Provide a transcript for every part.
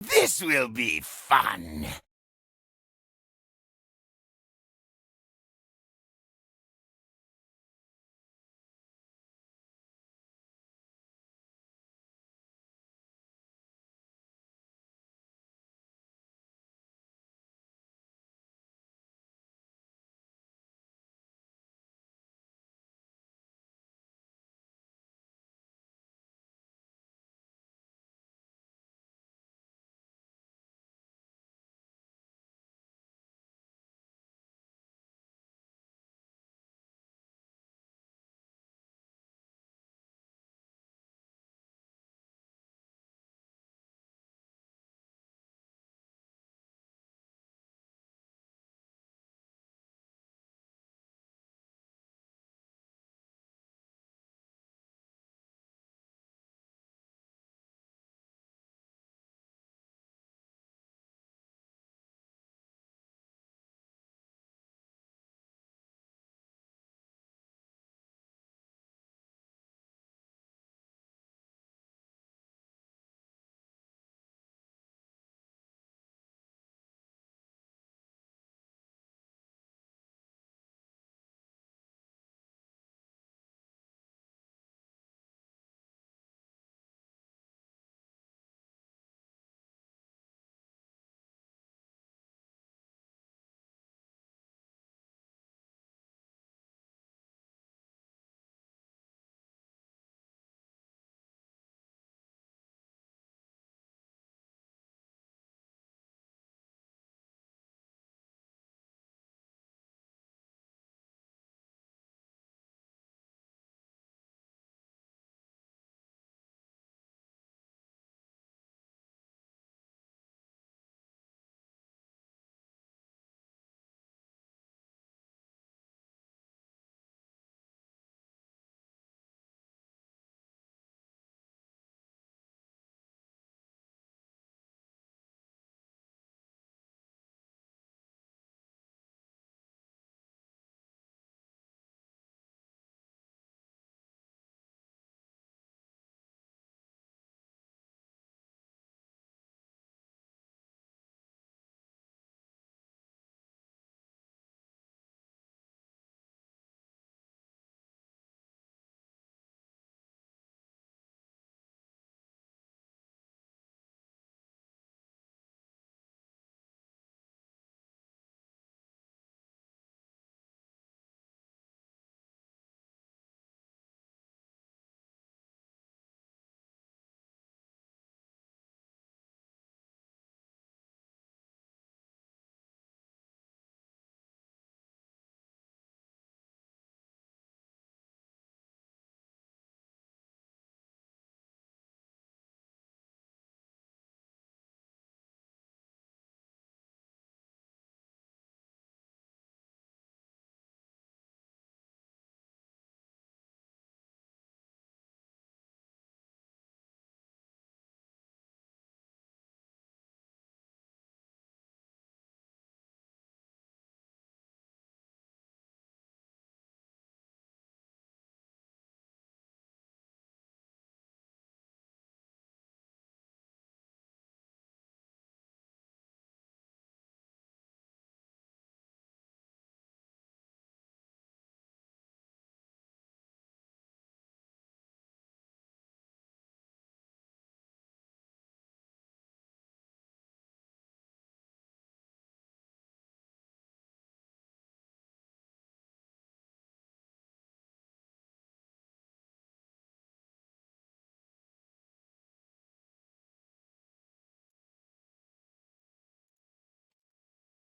This will be fun.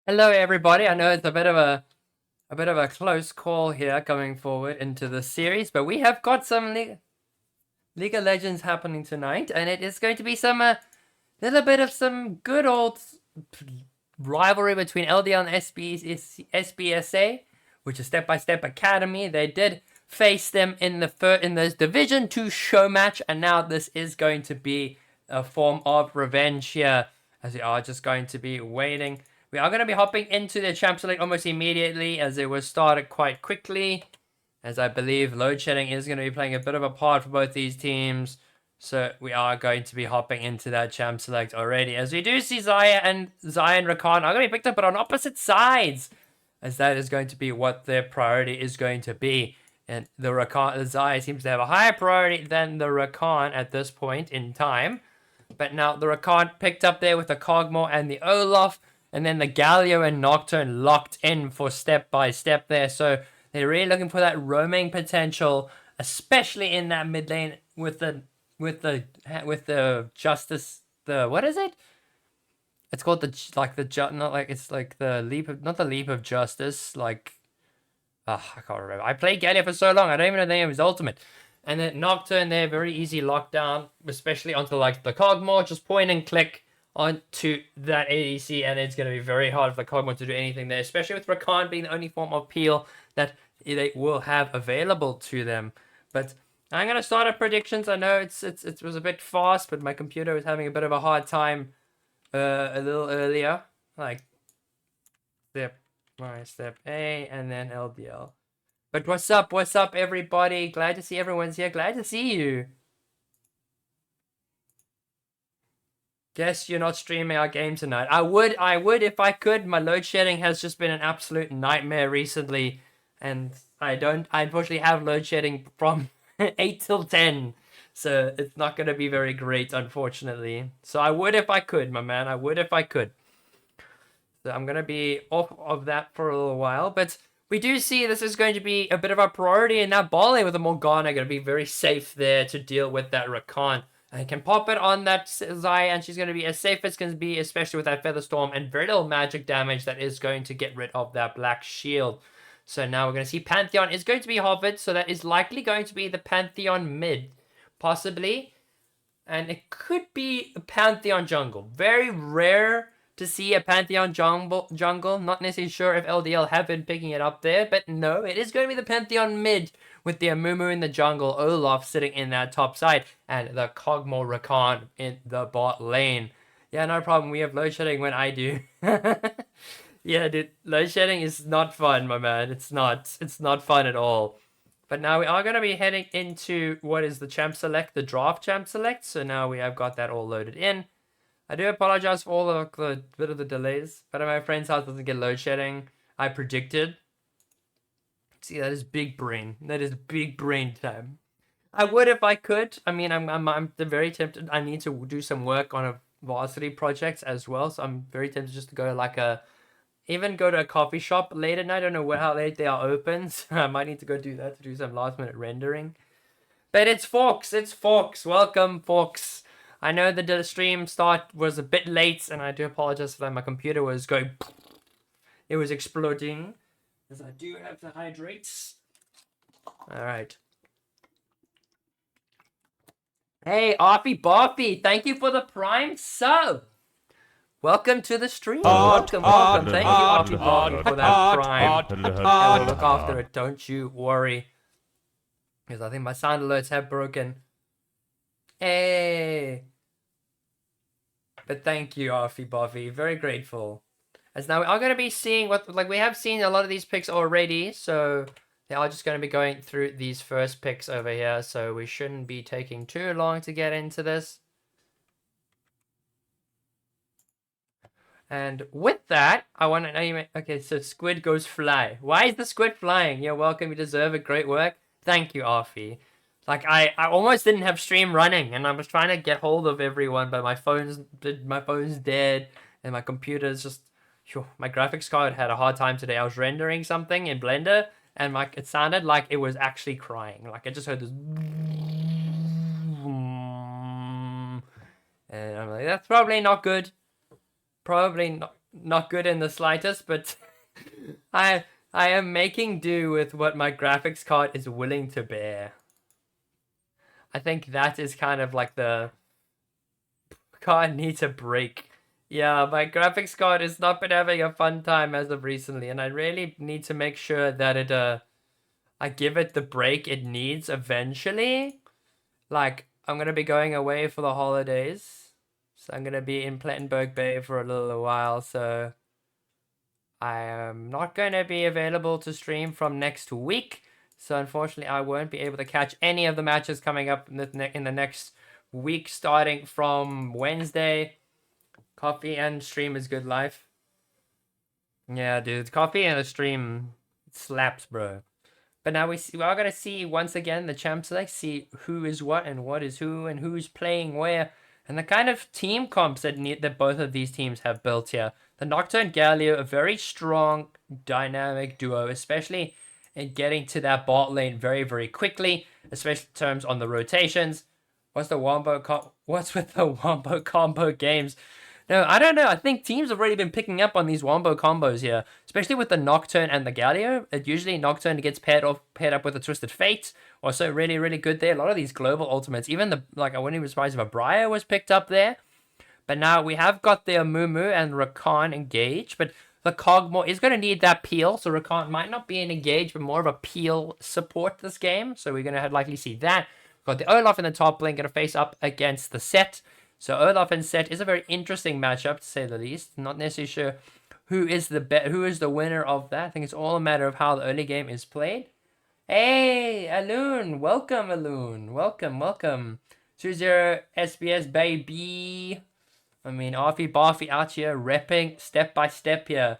Hello, everybody. I know it's a bit of a close call here going forward into the series, but we have got some League of Legends happening tonight, and it is going to be some little bit of some good old rivalry between LDL and SBSA, which is Step by Step Academy. They did face them in the Division 2 show match, and now this is going to be a form of revenge here, as we are just going to be waiting. We are going to be hopping into the Champions League almost immediately, as it was started quite quickly, as I believe load shedding is going to be playing a bit of a part for both these teams. So we are going to be hopping into that champ select already. As we do see Zaya and Rakan are going to be picked up, but on opposite sides. As that is going to be what their priority is going to be. And the Zaya seems to have a higher priority than the Rakan at this point in time. But now the Rakan picked up there with the Kog'Maw and the Olaf. And then the Galio and Nocturne locked in for step by step there. So they're really looking for that roaming potential, especially in that mid lane with the Justice, the what is it? It's called the leap of, not the leap of justice, like I can't remember. I played Galio for so long, I don't even know the name of his ultimate. And then Nocturne there, very easy lockdown, especially onto like the Kog'Maw, just point and click onto that ADC, and it's going to be very hard for the Kog'Maw to do anything there, especially with Rakan being the only form of peel that they will have available to them. But I'm going to start at predictions. I know it was a bit fast, but my computer was having a bit of a hard time a little earlier. Like, step A, and then LDL. But what's up, everybody? Glad to see everyone's here. Glad to see you. Guess you're not streaming our game tonight. I would if I could. My load shedding has just been an absolute nightmare recently, and I unfortunately have load shedding from 8 till 10, so it's not going to be very great, unfortunately. So I would if I could, my man. I would if I could. So I'm going to be off of that for a little while, but we do see this is going to be a bit of a priority in that ball lane with the Morgana. Going to be very safe there to deal with that Rakan. And he can pop it on that Zaya, and she's going to be as safe as can be, especially with that Feather Storm and very little magic damage that is going to get rid of that Black Shield. So now we're going to see Pantheon is going to be hovered, so that is likely going to be the Pantheon mid, possibly. And it could be a Pantheon jungle. Very rare to see a Pantheon jungle. Not necessarily sure if LDL have been picking it up there, but no, it is going to be the Pantheon mid with the Amumu in the jungle, Olaf sitting in that top side, and the Kog'Maw Rakan in the bot lane. Yeah, no problem. We have load shedding when I do. Yeah, dude, load shedding is not fun, my man. It's not. It's not fun at all. But now we are going to be heading into what is the champ select, the draft champ select. So now we have got that all loaded in. I do apologize for all of the bit of the delays, but at my friend's house doesn't get load shedding. I predicted. See, that is big brain. That is big brain time. I would if I could. I mean, I'm very tempted. I need to do some work on a varsity project as well, so I'm very tempted just to go even go to a coffee shop late at night. I don't know how late they are open, so I might need to go do that to do some last minute rendering. But it's Fox. It's Fox. Welcome, Fox. I know the stream start was a bit late, and I do apologize for that. My computer was going. It was exploding. Because I do have to hydrate. Alright. Hey, Offie Boffy, thank you for the Prime sub. Welcome to the stream. Welcome. Thank you, Offie Boffy, for that Prime. I will look after it, don't you worry. Because I think my sound alerts have broken. Hey. But thank you, Offie Boffy. Very grateful. As now we are going to be seeing we have seen a lot of these picks already, so they are just going to be going through these first picks over here, so we shouldn't be taking too long to get into this. And with that, I want to know okay, so Squid goes fly. Why is the Squid flying? You're welcome, you deserve it, great work. Thank you, Offie. Like, I almost didn't have stream running, and I was trying to get hold of everyone, but my phone's dead, and my computer's just... my graphics card had a hard time today. I was rendering something in Blender, and it sounded like it was actually crying. Like, I just heard this... And I'm like, that's probably not good. Probably not good in the slightest, but I am making do with what my graphics card is willing to bear. I think that is kind of like the... card needs a break. Yeah, my graphics card has not been having a fun time as of recently, and I really need to make sure that I give it the break it needs eventually. Like, I'm going to be going away for the holidays, so I'm going to be in Plettenberg Bay for a little while, so I am not going to be available to stream from next week, so unfortunately I won't be able to catch any of the matches coming up in the next week starting from Wednesday. Coffee and stream is good life. Yeah, dude. Coffee and a stream slaps, bro. But now we are gonna see once again the champ select, see who is what and what is who and who's playing where, and the kind of team comps that both of these teams have built here. The Nocturne Galio, a very strong dynamic duo, especially in getting to that bot lane very, very quickly, especially in terms on the rotations. What's with the wombo combo games? No, I don't know. I think teams have already been picking up on these wombo combos here, especially with the Nocturne and the Galio. It usually Nocturne gets paired up with a Twisted Fate, also really, really good there. A lot of these global ultimates, even I wouldn't be surprised if a Briar was picked up there. But now we have got the Amumu and Rakan engaged, but the Kog'Maw is going to need that peel, so Rakan might not be an engage, but more of a peel support this game. So we're going to likely see that. Got the Olaf in the top lane, going to face up against the Set. So Olaf and Set is a very interesting matchup, to say the least. Not necessarily sure who is the winner of that. I think it's all a matter of how the early game is played. Hey, Alun! Welcome, Alun! Welcome, welcome. 2-0 SBS, baby! I mean, Arfie Barfy out here, repping step by step here.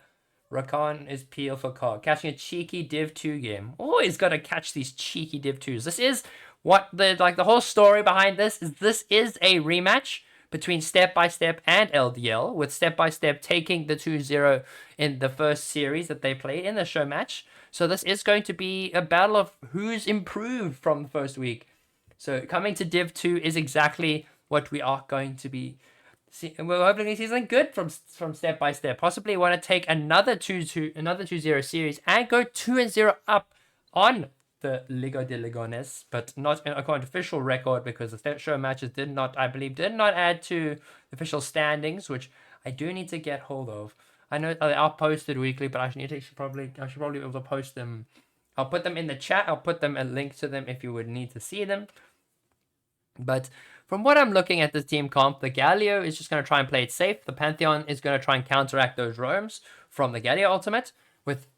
Rakan is peel for Cog. Catching a cheeky Div 2 game. Always got to catch these cheeky Div 2s. This is what the whole story behind this is a rematch between Step by Step and LDL, with Step by Step taking the 2-0 in the first series that they played in the show match. So this is going to be a battle of who's improved from the first week. So coming to Div 2 is exactly what we are going to be. We're hoping to see something good from Step by Step. Possibly want to take another 2-0 series and go 2-0 up on the Ligo de Ligones, but not according to official record, because the show matches did not add to the official standings, which I do need to get hold of. I know they are posted weekly, but I should probably be able to post them. I'll put them in the chat. I'll put them a link to them if you would need to see them. But from what I'm looking at this team comp, the Galio is just going to try and play it safe. The Pantheon is going to try and counteract those roams from the Galio ultimate with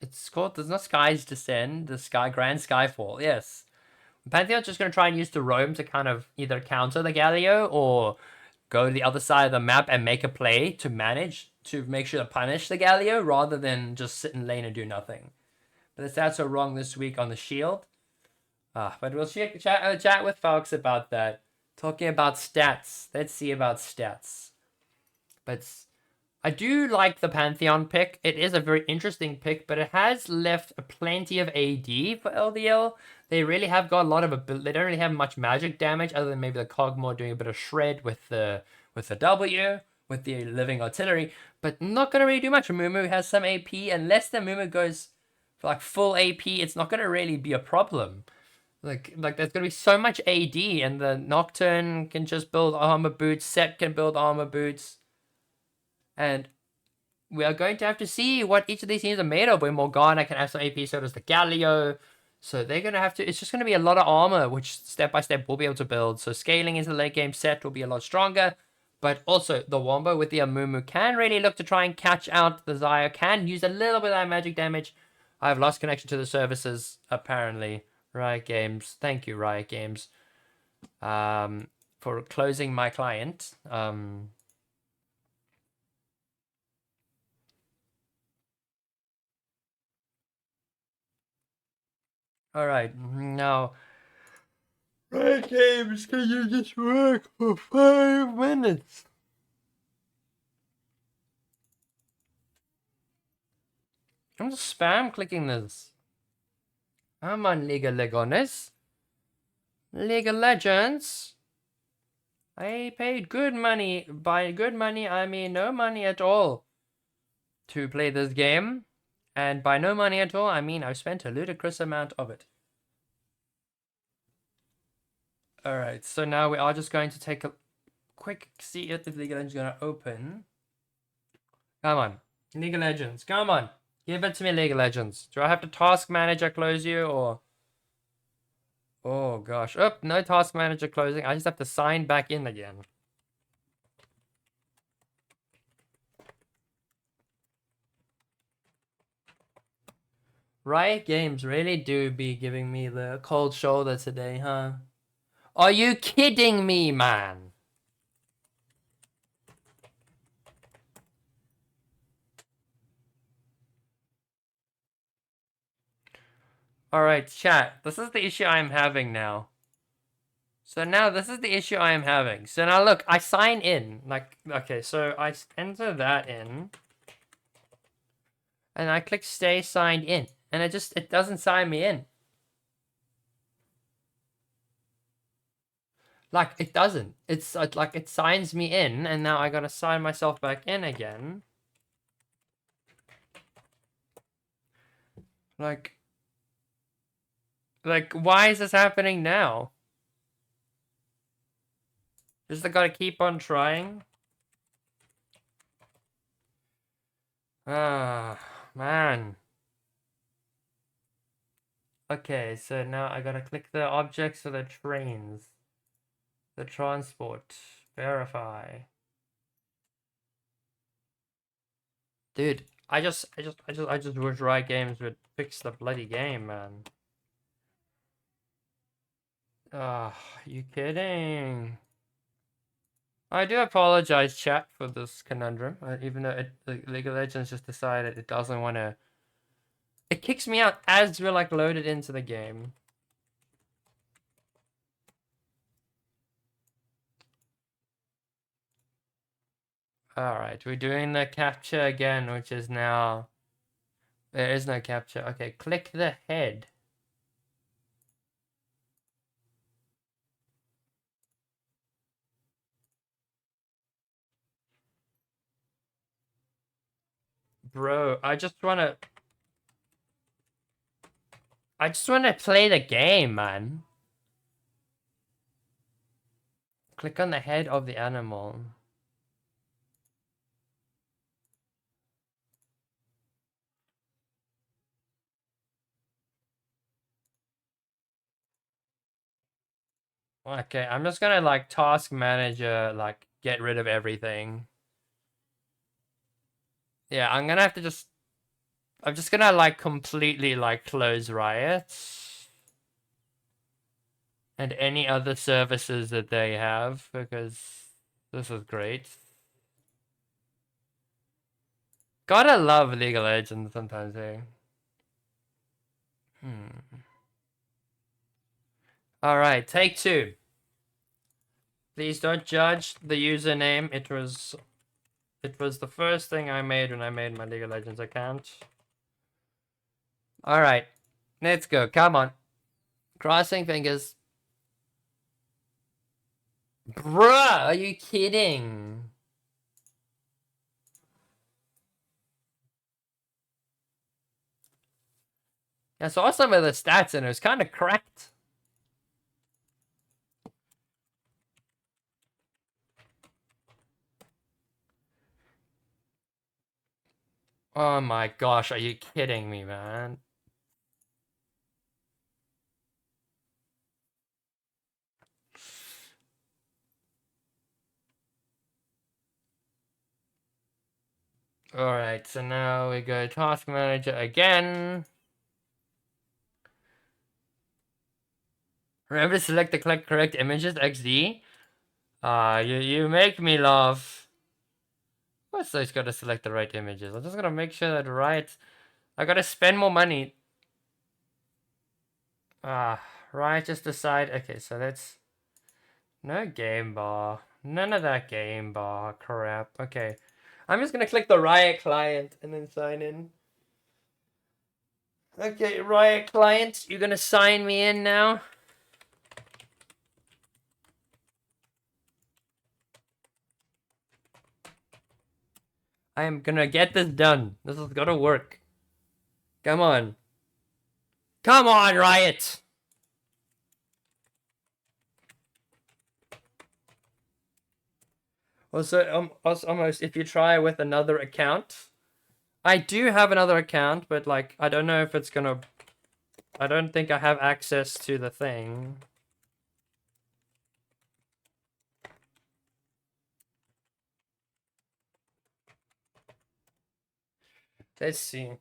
it's called, there's not Skies Descend, the Grand Skyfall. Yes. Pantheon's just going to try and use the roam to kind of either counter the Galio or go to the other side of the map and make a play to make sure to punish the Galio rather than just sit in lane and do nothing. But the stats are wrong this week on the shield. But we'll chat with folks about that. Talking about stats. Let's see about stats. But I do like the Pantheon pick. It is a very interesting pick, but it has left plenty of AD for LDL. They really have got a lot of they don't really have much magic damage other than maybe the Kog'Maw doing a bit of shred with the W, with the living artillery, but not going to really do much. Mumu has some AP, unless the Mumu goes for like full AP, it's not going to really be a problem. Like there's going to be so much AD, and the Nocturne can just build armor boots, Set can build armor boots. And we are going to have to see what each of these teams are made of. Where Morgana can have some AP, so does the Galio. So they're going to have to... It's just going to be a lot of armor, which step by step we'll be able to build. So scaling into the late game Set will be a lot stronger. But also, the Wombo with the Amumu can really look to try and catch out the Xayah. Can use a little bit of that magic damage. I've lost connection to the services, apparently. Riot Games. Thank you, Riot Games. For closing my client. Alright, now... Riot Games, can you just work for 5 minutes? I'm just spam clicking this. I'm on League of Ligones. League of Legends. I paid good money. By good money, I mean no money at all to play this game. And by no money at all, I mean I've spent a ludicrous amount of it. Alright, so now we are just going to take a quick see if the League of Legends is going to open. Come on. League of Legends, come on. Give it to me, League of Legends. Do I have to task manager close you, or... Oh, gosh. Oh, no task manager closing. I just have to sign back in again. Riot Games really do be giving me the cold shoulder today, huh? Are you kidding me, man? Alright, chat. This is the issue I'm having now. So now this is the issue I am having. So now look, I sign in. Like, okay, so I enter that in. And I click stay signed in. And it doesn't sign me in. Like, it doesn't. It's like, it signs me in, and now I gotta sign myself back in again. Like, why is this happening now? Just I gotta keep on trying. Ah, man. Okay, so now I gotta click the objects for the trains. The transport. Verify. Dude, I just wish Riot Games would fix the bloody game, man. Ah, you kidding? I do apologize, chat, for this conundrum. Even though League of Legends just decided it doesn't want to. It kicks me out as we're like loaded into the game. Alright, we're doing the capture again, which is now... There is no capture. Okay, click the head. Bro, I just wanna play the game, man. Click on the head of the animal. Okay, I'm just gonna like task manager, like get rid of everything. Yeah, I'm gonna have to just... I'm just gonna like completely like close Riot. And any other services that they have, because this is great. Gotta love League of Legends sometimes, eh? Alright, take two. Please don't judge the username. It was the first thing I made when I made my League of Legends account. Alright. Let's go. Come on. Crossing fingers. Bruh, are you kidding? I saw some of the stats and it was kind of cracked. Oh my gosh, are you kidding me, man? Alright, so now we go task manager again. Remember to select the correct images, XD. You make me laugh. What's so it's gotta select the right images? I'm just gonna make sure that right. I gotta spend more money. Right, just decide. Okay, so that's no game bar. None of that game bar crap. Okay. I'm just gonna click the Riot client and then sign in. Okay, Riot client, you're gonna sign me in now. I am gonna get this done. This is gonna work. Come on. Come on, Riot! Also, almost if you try with another account. I do have another account, but like, I don't know if it's gonna... I don't think I have access to the thing. Let's see.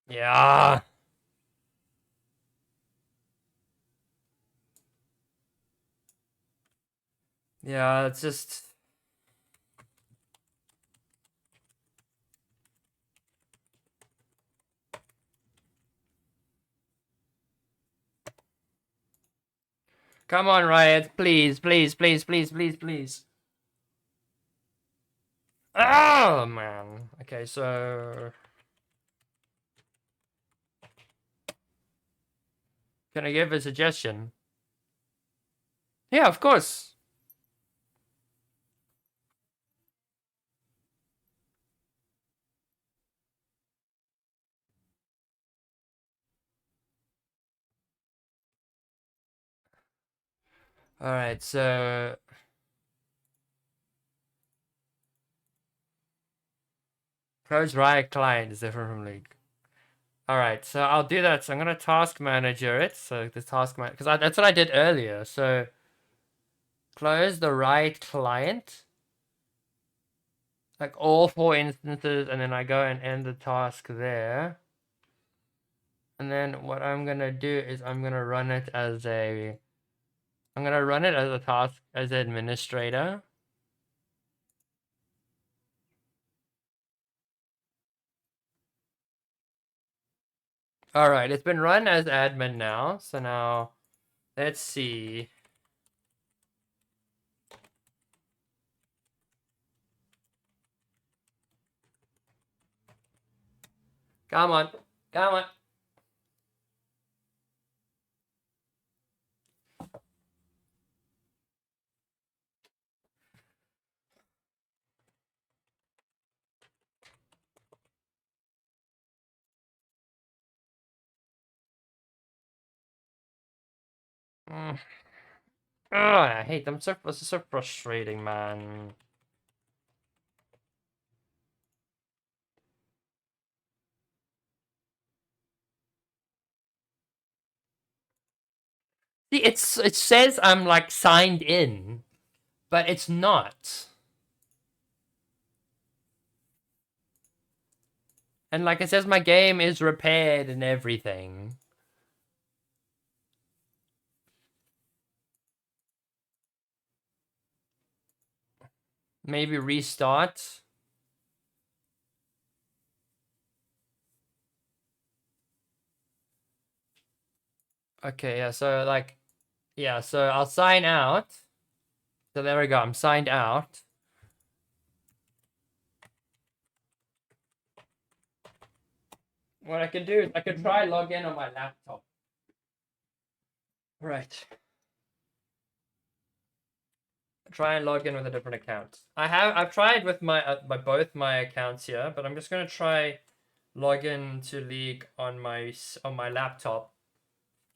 Yeah. Yeah, it's just... Come on, Riot. Please, please, please, please, please, please. Oh, man. Okay, so... Can I give a suggestion? Yeah, of course. Alright, so... Close Riot client is different from League. Alright, so I'll do that. So I'm gonna task manager it. So the task manager... Because that's what I did earlier. So... Close the Riot client. Like all 4 instances, and then I go and end the task there. And then what I'm gonna do is I'm gonna run it as a... I'm gonna run it as a task as an administrator. Alright, it's been run as admin now. So now, let's see. Come on. Come on. Mm. Ugh, I hate them. This is so frustrating, man. See, it says I'm like signed in, but it's not. And like it says my game is repaired and everything. Maybe restart. Okay, yeah, so like, yeah, so I'll sign out. So there we go, I'm signed out. What I can do is I can try log in on my laptop. Right. Try and log in with a different account. I've tried with my both my accounts here, but I'm just gonna try log in to League on my laptop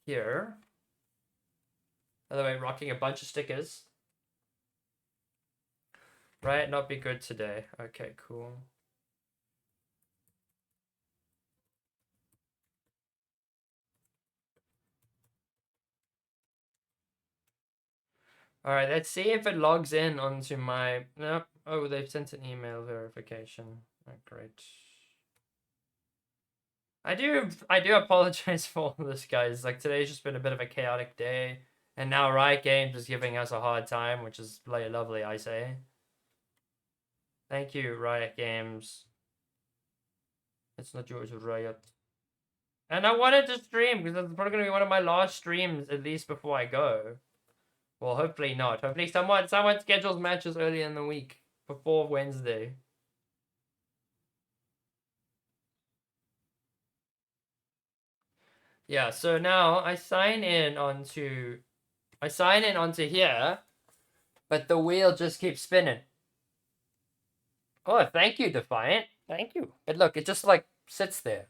here. By the way, rocking a bunch of stickers. Right, not be good today. Okay, cool. All right, let's see if it logs in onto my... Nope. Oh, they've sent an email verification. Oh, great. I do apologize for all this, guys. Like, today's just been a bit of a chaotic day. And now Riot Games is giving us a hard time, which is really lovely, I say. Thank you, Riot Games. It's not yours, Riot. And I wanted to stream, because it's probably going to be one of my last streams, at least before I go. Well, hopefully not. Hopefully someone schedules matches early in the week, before Wednesday. Yeah, so now I sign in onto here, but the wheel just keeps spinning. Oh, thank you, Defiant. Thank you. But look, it just like sits there.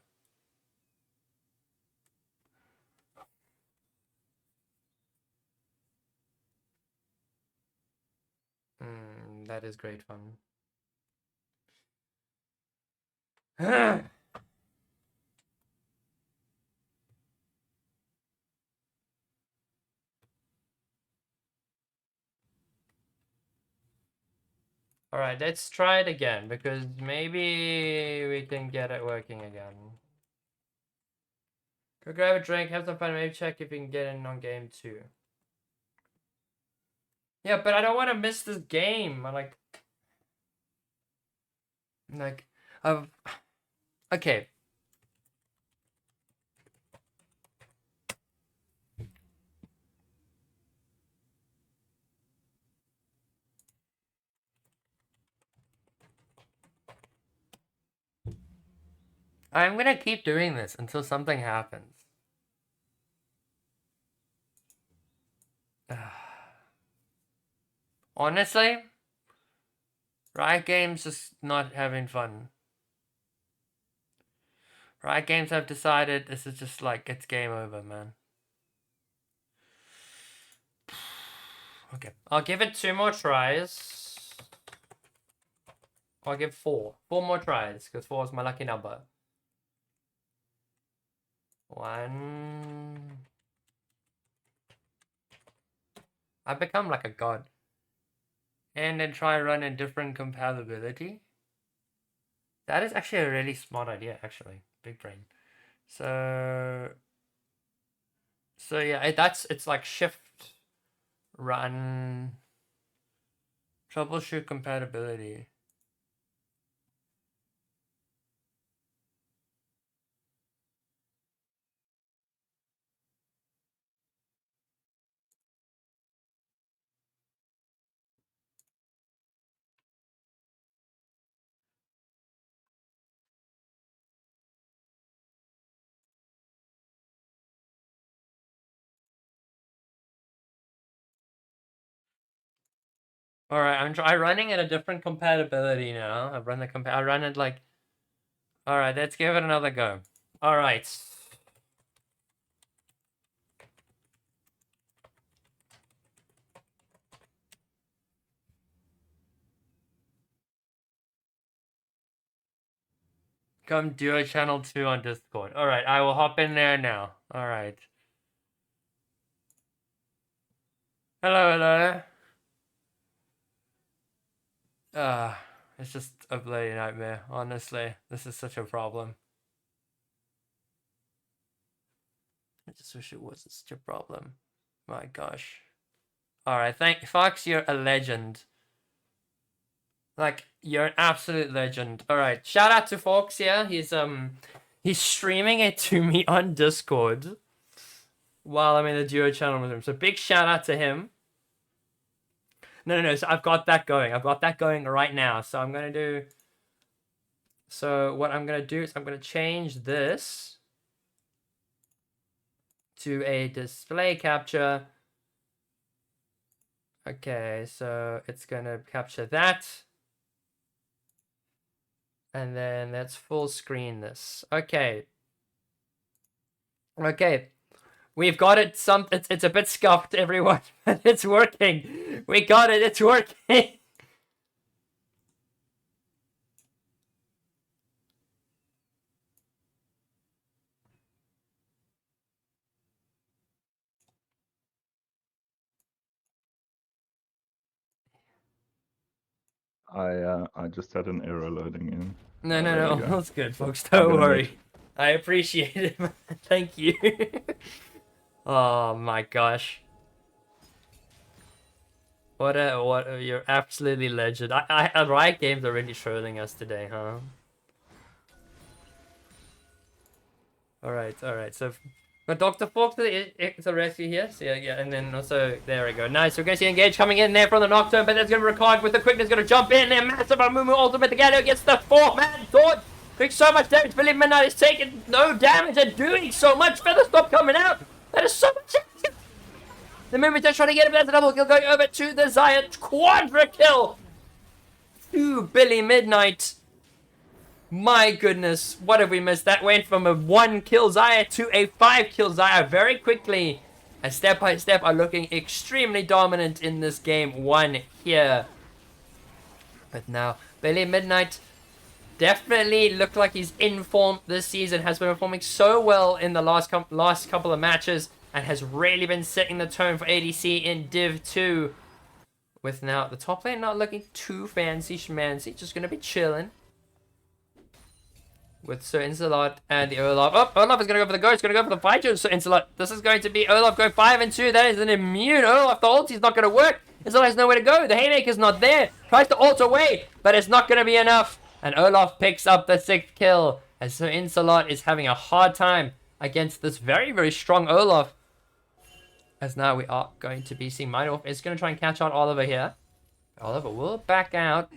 That is great fun. Alright, let's try it again, because maybe we can get it working again. Go grab a drink, have some fun, maybe check if you can get in on game 2. Yeah, but I don't want to miss this game. I like, okay. I'm gonna keep doing this until something happens. Honestly, Riot Games just not having fun. Riot Games have decided this is just like, it's game over, man. Okay, I'll give it 2 more tries. I'll give 4. 4 more tries, because 4 is my lucky number. 1. I've become like a god. And then try running different compatibility. That is actually a really smart idea, actually. Big brain. So yeah, it's like shift, run, troubleshoot compatibility. All right, I'm running at a different compatibility now. I run it like. All right, let's give it another go. All right. Come duo channel 2 on Discord. All right, I will hop in there now. All right. Hello, hello. It's just a bloody nightmare, honestly. This is such a problem. I just wish it wasn't such a problem. My gosh. Alright, thank Fox, you're a legend. Like, you're an absolute legend. Alright, shout out to Fox here. He's streaming it to me on Discord while I'm in the duo channel with him. So big shout out to him. No, so I've got that going. I've got that going right now. So I'm gonna do. So what I'm gonna do is I'm gonna change this to a display capture. Okay, so it's gonna capture that. And then let's full screen this. Okay. Okay. We've got it. It's a bit scuffed, everyone, but it's working. We got it. It's working. I just had an error loading in. No, that's good, folks. Don't worry. I appreciate it, man. Thank you. Oh my gosh. You're absolutely legend. Riot Games are really trolling us today, huh? Alright, so but Dr. Fox is a rescue here. So yeah, and then also there we go. Nice. We're gonna see Engage coming in there from the Nocturne, but that's gonna record with the quickness, gonna jump in there. Massive Amumu ultimate together gets the 4-man sword. Doing so much damage. Billy Midnight is taking no damage and doing so much. Featherstop coming out. That is so much damage. The movement is trying to get him. That's a double kill going over to the Zion. Quadra kill to Billy Midnight. My goodness, what have we missed? That went from a 1-kill Zaya to a 5-kill Zaya very quickly. And step by step are looking extremely dominant in this game 1 here. But now, Billy Midnight definitely looked like he's in form this season. Has been performing so well in the last couple of matches. And has really been setting the tone for ADC in Div 2. With now the top lane not looking too fancy schmancy. Just going to be chilling. with Sir Insolot and the Olaf. Oh, Olaf is going to go for the ghost, going to go for the fighter. Sir Insolot. This is going to be Olaf go 5 and 2. That is an immune Olaf. The ulti's not going to work. Insolot has nowhere to go. The Haymaker's not there. Tries to ult away, but it's not going to be enough. And Olaf picks up the 6th kill as Sir Insolot is having a hard time against this very, very strong Olaf. As now we are going to be seeing Mighty Wolf is going to try and catch out Oliver here. Oliver will back out.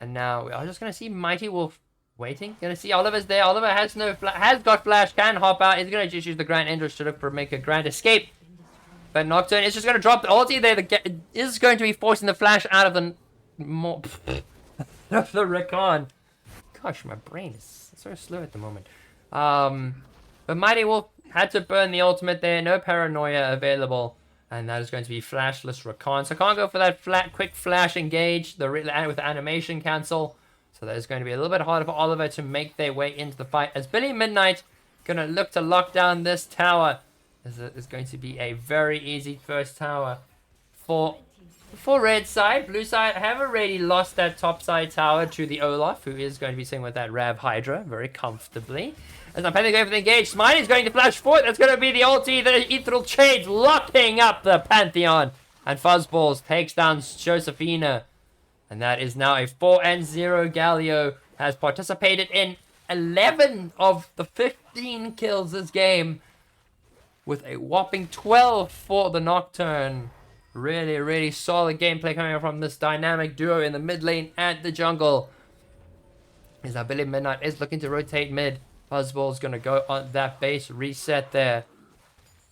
And now we are just going to see Mighty Wolf waiting. Going to see Oliver's there. Oliver has got flash, can hop out. He's going to just use the Grand Entrance to look for make a grand escape. But Nocturne is just going to drop the ulti there. Is going to be forcing the flash out of the the Recon. Gosh, my brain is so slow at the moment. But Mighty Wolf had to burn the ultimate there. No paranoia available. And that is going to be flashless Recon. So can't go for that quick flash engage with the animation cancel. So that is going to be a little bit harder for Oliver to make their way into the fight. As Billy Midnight going to look to lock down this tower. It's going to be a very easy first tower for red side. Blue side have already lost that top side tower to the Olaf, who is going to be sitting with that Rav Hydra very comfortably. As I'm going for the engage, Smiley's going to flash forward. That's going to be the ulti, the Ethereal Chains locking up the Pantheon. And Fuzzballs takes down Josephina. And that is now a 4-0 Galio. Has participated in 11 of the 15 kills this game. With a whopping 12 for the Nocturne. Really, really solid gameplay coming from this dynamic duo in the mid lane and the jungle. As now Billy Midnight is looking to rotate mid. Fuzzball's going to go on that base reset there.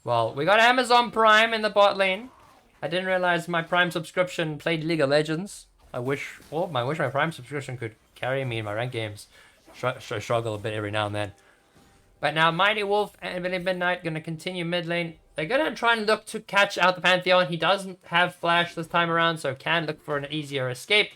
Well, we got Amazon Prime in the bot lane. I didn't realize my Prime subscription played League of Legends. I wish my Prime subscription could carry me in my ranked games. Struggle a bit every now and then. But now Mighty Wolf and Billy Midnight going to continue mid lane. They're going to try and look to catch out the Pantheon. He doesn't have flash this time around, so can look for an easier escape.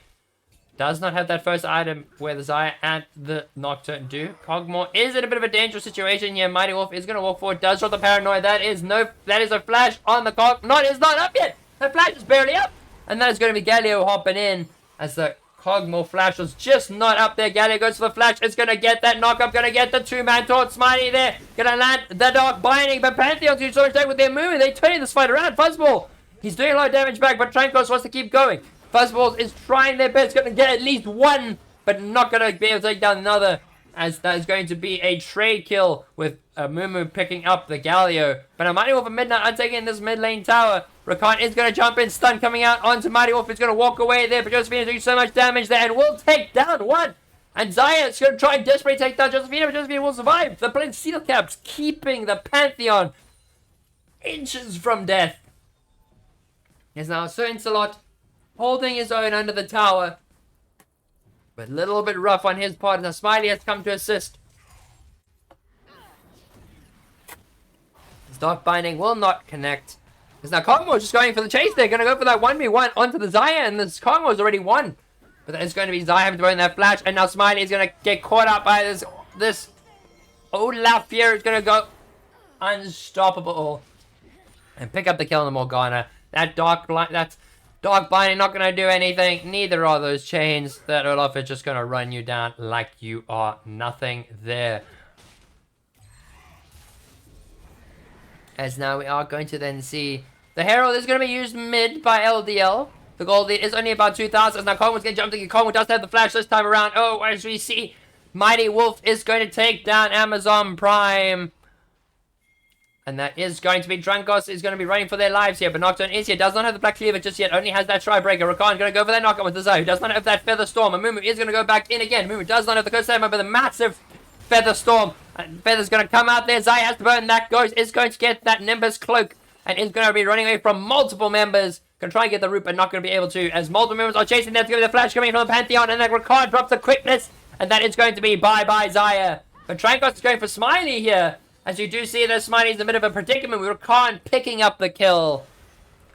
Does not have that first item where the Xayah and the Nocturne do. Kog'Maw is in a bit of a dangerous situation here. Mighty Wolf is going to walk forward. Does drop the Paranoia. That is a flash on the Cog. It's not up yet. The flash is barely up. And that is going to be Galio hopping in as the Kog'Maw flash was just not up there. Galio goes for the flash. It's going to get that knock-up. Going to get the 2-man taunt. Smiley there. Going to land the Dark Binding. But Pantheon's doing so much damage with their movement. They're turning this fight around. Fuzzball. He's doing a lot of damage back, but Trankos wants to keep going. Fuzzballs is trying their best, going to get at least one, but not going to be able to take down another, as that is going to be a trade kill with Mumu picking up the Galio. But Mighty Wolf and Midnight are taking this mid lane tower. Rakan is going to jump in, stun coming out onto Mighty Wolf. He's going to walk away there, but Josephina doing so much damage there and will take down one. And Xayah is going to try and desperately take down Josephina, but Josephina will survive. The Blade Steel Caps keeping the Pantheon inches from death. There's now Sir Insolot holding his own under the tower. But a little bit rough on his part. Now Smiley has come to assist. His Dark Binding will not connect. Because now Kog'Maw is just going for the chase. They're going to go for that 1v1 onto the Xayah. And this Kog'Maw is already won. But it's going to be Xayah having to burn that flash. And now Smiley is going to get caught up by this Olaf here. Is going to go unstoppable. And pick up the kill on the Morgana. That Dark Binding not going to do anything. Neither are those chains. That Olaf is just going to run you down like you are nothing there. As now we are going to then see the Herald is going to be used mid by LDL. The gold lead is only about 2,000. Now Kog'Maw's going to jump to Kog'Maw does have the flash this time around. Oh, as we see, Mighty Wolf is going to take down Amazon Prime. And that is going to be Drankos is going to be running for their lives here. But Nocturne is here. Does not have the Black Cleaver just yet. Only has that Shriebreaker. Rakan going to go for that knockout with the Xayah. Who does not have that Feather Storm. And Mumu is going to go back in again. Mumu does not have the Curse Hammer, but the massive Feather Storm. And Feather's going to come out there. Xayah has to burn that. Is going to get that Nimbus Cloak. And is going to be running away from multiple members. Going to try and get the root, but not going to be able to. As multiple members are chasing them. It's going to be the flash coming from the Pantheon. And then Rakan drops the quickness. And that is going to be bye-bye Xayah. But Trankos is going for Smiley here. As you do see that Smiley's in a bit of a predicament with Rakan picking up the kill.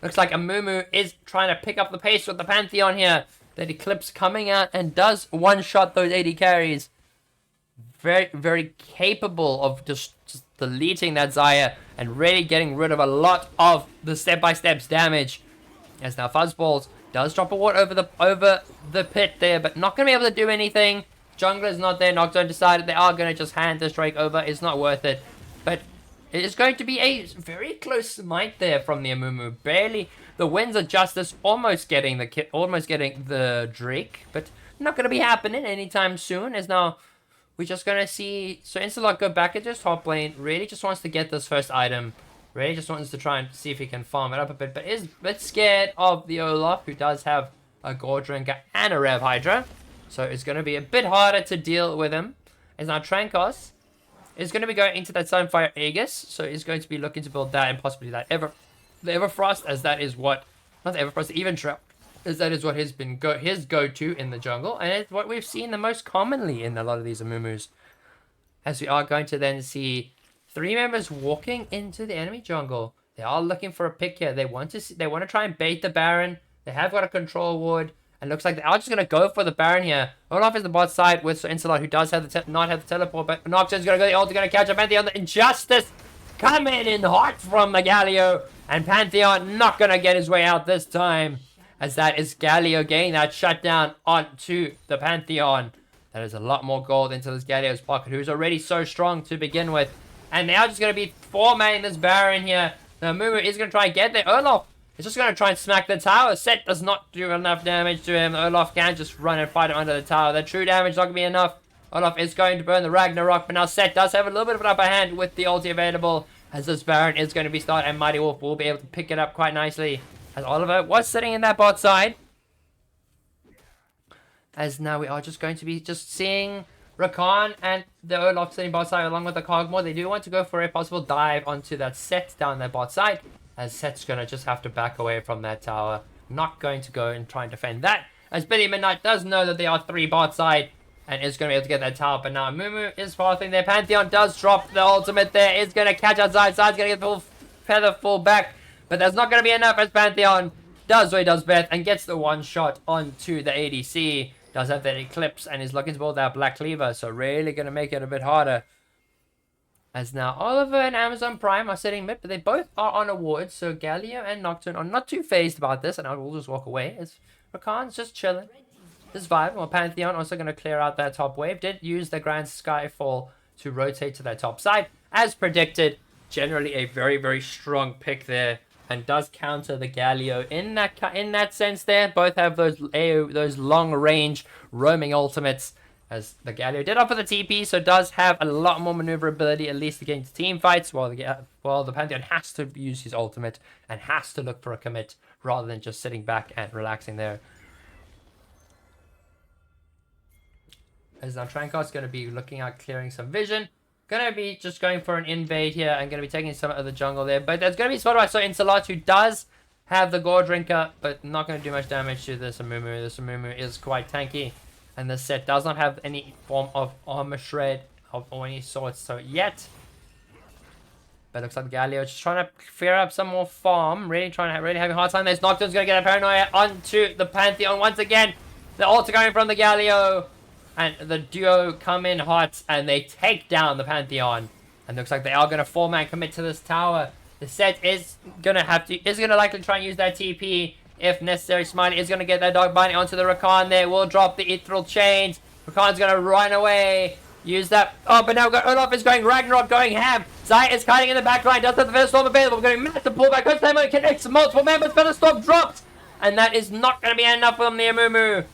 Looks like Amumu is trying to pick up the pace with the Pantheon here. That Eclipse coming out and does one-shot those 80 carries. Very, very capable of just deleting that Xayah and really getting rid of a lot of the step-by-steps damage. As now Fuzzballs Does drop a ward over the pit there, but not going to be able to do anything. Jungler's not there. Nocturne decided they are going to just hand this Drake over. It's not worth it. But it is going to be a very close smite there from the Amumu. Barely. The Winds of Justice almost getting the Drake, but not going to be happening anytime soon. As now we're just going to see So Insolot go back into his top lane. Really just wants to get this first item. Really just wants to try and see if he can farm it up a bit, but is a bit scared of the Olaf, who does have a Gore Drinker and a Rev Hydra. So it's going to be a bit harder to deal with him. As now Trankos is going to be going into that Sunfire Aegis, so he's going to be looking to build that and possibly that the Everfrost, as that is what, not the Everfrost, the Eventrap, as that is what has been his go-to in the jungle, and it's what we've seen the most commonly in a lot of these Amumus. As we are going to then see 3 members walking into the enemy jungle. They are looking for a pick here. They want to try and bait the Baron. They have got a control ward. And looks like they are just going to go for the Baron here. Olaf is the bot side with Insolot, who does have not have the teleport. But Nocturne's going to go. The ult going to catch up. Pantheon, the Injustice coming in hot from the Galio. And Pantheon not going to get his way out this time. As that is Galio getting that shutdown onto the Pantheon. That is a lot more gold into this Galio's pocket, who's already so strong to begin with. And they are just going to be 4-manning this Baron here. The Mumu is going to try and get there. Olaf is just going to try and smack the tower. Set does not do enough damage to him. Olaf can just run and fight him under the tower. The true damage is not going to be enough. Olaf is going to burn the Ragnarok, but now Set does have a little bit of an upper hand with the ulti available, as this Baron is going to be started, and Mighty Wolf will be able to pick it up quite nicely, as Oliver was sitting in that bot side. As now we are just going to be seeing Rakan and the Olaf sitting bot side along with the Cogmore. They do want to go for a possible dive onto that Set down their bot side, as Set's going to just have to back away from that tower. Not going to go and try and defend that, as Billy Midnight does know that they are 3 bot side and is going to be able to get that tower. But now Mumu is pathing there. Pantheon does drop the ultimate there. Is going to catch outside. Side's going to get the full feather full back, but that's not going to be enough, as Pantheon does what he does best and gets the one shot onto the ADC. Does have that Eclipse and is looking to build that Black Cleaver, so really going to make it a bit harder. As now Oliver and Amazon Prime are sitting mid, but they both are on a ward, so Galio and Nocturne are not too phased about this, and I will just walk away as Rakan's just chilling. This vibe, while Pantheon also going to clear out that top wave. Did use the Grand Skyfall to rotate to that top side, as predicted. Generally a very, very strong pick there, and does counter the Galio in that sense there. Both have those long range roaming ultimates, as the Galio did offer the TP, so does have a lot more maneuverability, at least against team fights, while the Pantheon has to use his ultimate and has to look for a commit rather than just sitting back and relaxing there. As now Trankos going to be looking at clearing some vision. Going to be just going for an invade here and going to be taking some of the jungle there. But there's going to be spotted by So Insolot, who does have the Gore Drinker, but not going to do much damage to this Amumu. This Amumu is quite tanky, and this Set does not have any form of armor shred or any sorts so yet. But it looks like Galio just trying to clear up some more farm. Really having a hard time. There's Nocturne's going to get a paranoia onto the Pantheon once again. The ult coming from the Galio. And the duo come in hot and they take down the Pantheon. And looks like they are going to 4-man commit to this tower. The Set is going to likely try and use that TP if necessary. Smiley is going to get that dog binding onto the Rakan there. Will drop the ethereal chains. Rakan's going to run away. Use that. Oh, but now Olaf is going Ragnarok, going ham. Zaya is hiding in the back line. Does have the Featherstorm available. Going massive pullback. Coach Lemon connects multiple members. Featherstorm dropped. And that is not going to be enough from the Amumu,